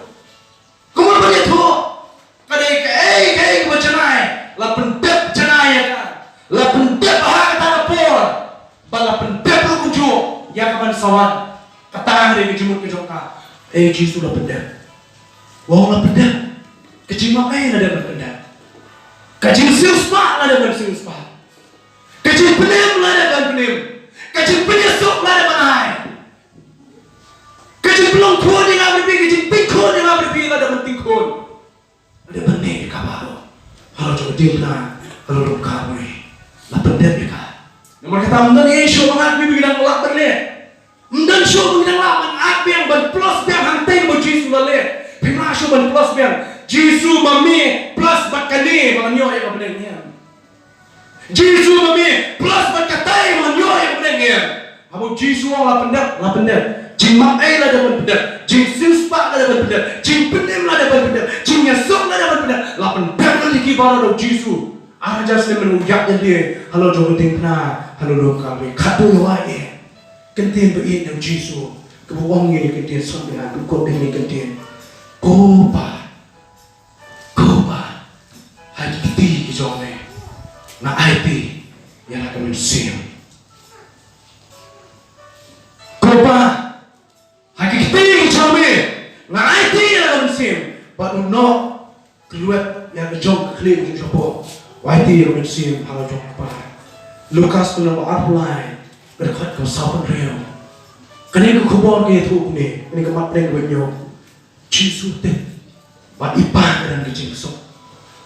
Kumul ba ito? Kaya macamai, lapendep jenayah kan, lapendep hak tanah por, balapendep lu kuju, ya kapan sawan, kata hari kejemut kejongka, JISU lapendep, wong lapendep, kejimak ada lapendep, kejim siuspa ada siuspa, kejim penim ada penim, kejim penyesuk ada manai, kejim belum kuat yang berpi, kejim tingkun yang berpi ada pentingkun. Ada benih kabar. Kalau coba DIENGPHNA, kalau lu kaburi, lapendep mereka. Nomor kata mendan show mengat bibi bidang lak berle. Mendan show bidang lak mengat biang ban plus biang hantai bo JISU lale. Pimra show ban plus biang JISU mami plus bakani manyo ya kabedengnya. JISU mami plus bakatai manyo ya kabedengnya. Abo JISU lapendep. Jing makai lah dapat pedang, jing siuspa lah dapat pedang, jing penim lah dapat pedang, jing nyesok lah dapat pedang. Lapendep lagi ki bara do jisu ajas le menu yak ye halo jo ting na halo lo ka be khatu wa ye kentien be in do jisu ke wong ye kentien so be na ko de ni kentien ko ba hai ti ki jo ne na ai ti ya la ka men sim ko ba hai ki ti ki jo me na ai ti ya la ka men sim but no keluar yang jom clear ju jopo waiti yang mensim halo jom pa Lukas punya outline berkat kau sahabat real kene ku khobor ke thu ne kene ka mat reng wenyo jisu te bat ipa dan kijing so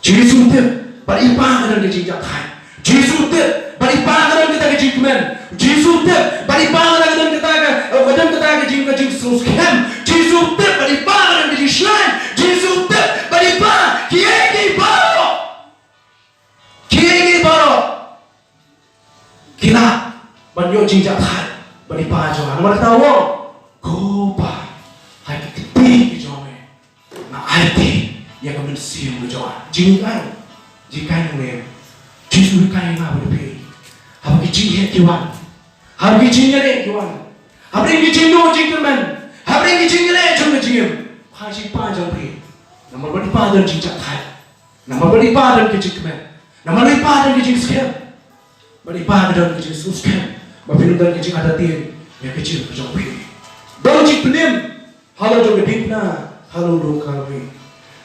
jisu te bat ipa dan kijing jak thai jisu te bat ipa dan kita kijing men jisu te bat ipa dan kita kijing so scam jisu te bat ipa dan kijing shrine jisu te bat ipa kiai baro kila banyo jinjak thai bani pa jo an mar tawo ko pa hai ki ti jo me na ai ti ya ka men sim jo jing kai ne jisu kai na bo pe ha ki jing he ki wan ha ki jing ne ki wan ha bring ki jing no jing men ha bring ki jing ne jo me jing ha ji pa jo pe na mar bani pa dan jinjak thai na mar bani pa dan ki jing men na mar bani pa dan ki jing scam bani pa dan ki jing scam Bapin dan kecing ada tin yang kecil kejauh pilih. Dalam cik penim, halo juga dipna, halo dong kalbi.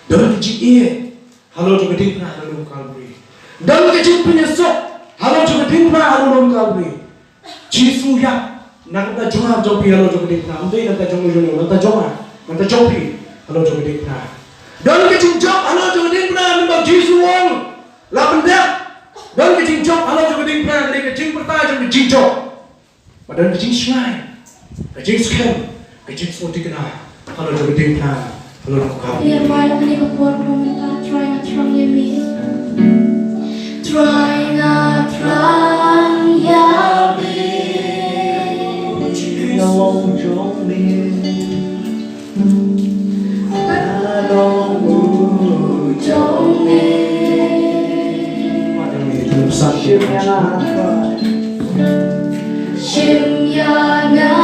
Dalam kecing iye, halo juga dipna, halo dong kalbi. Dalam kecing penyesok, halo juga dipna, halo dong kalbi. Jisu ya, nak kita jual jopi halo juga dipna. Untuk nak kita jual, nak jopi halo juga dipna. Dalam kecing job, halo juga dipna, membab Jisu wong, lapan dah. Dalam kecing job, halo juga dipna, dari kecing pertama juga kecing job. Padahal kecing shrine, kecing scam, kecing semua dikena. Kalau jodoh DIENGPHNA, kalau nak kau. Biar malam ni kau buat momentar, try not wrong ya mi. Try not wrong ya mi. Long jong mi, long Jong mi. Macam ni tu sakit. Shim ya na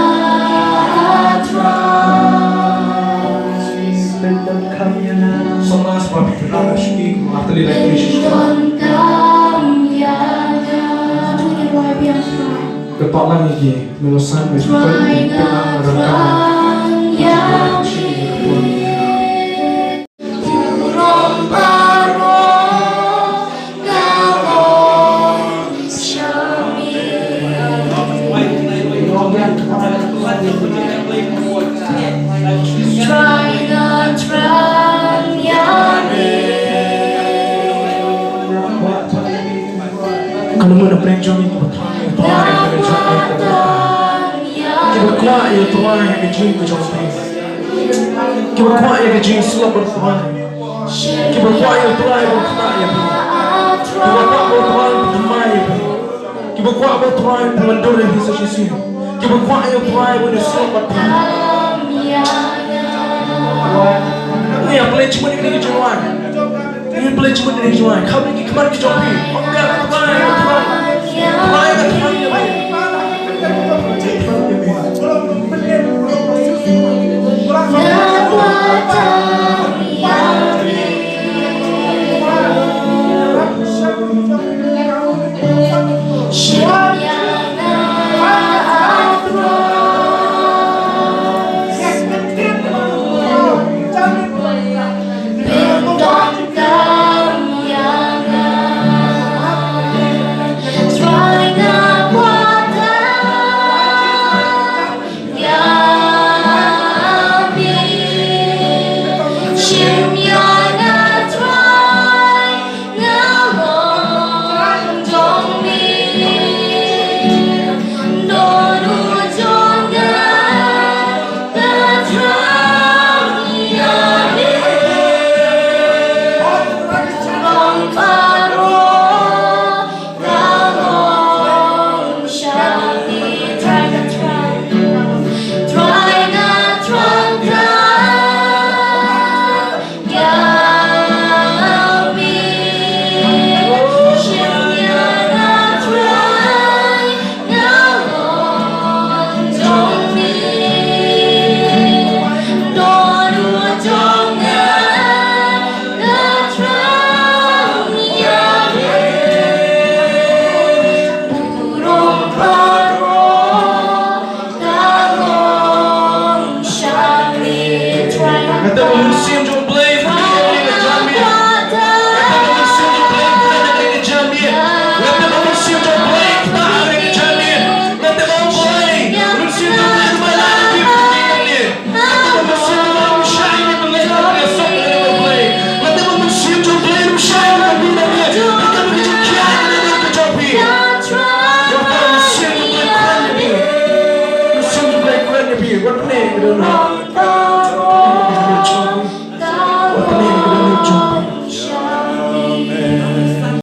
try. Bendam kami na. Semua sebab itu nak syukur atau lihat Yesus. Bendam kami ya na. Tuh yang luar biasa. Kepak lagi melosan menyukai dengan mereka. Ya mi. Turun baru galon syami. Try not wrong ya mi. Kalau mana prank jomi kita try kita kuat ya tuan yang kecil kejomi. Kita kuat ya kecil sulap bertuan. Kita kuat ya tuan yang bertuan ya. Kita kuat bertuan bertemai ya. Kita kuat bertuan bermendur yang bisa sisi. Kita kuat ya tuan yang sulap bertuan. Ini yang boleh cuma ini kejuan. Ini boleh cuma ini kejuan. Kau ni kemana kejomi? Kau ni apa tuan ya tuan? Tuan yang tuan ya. Nak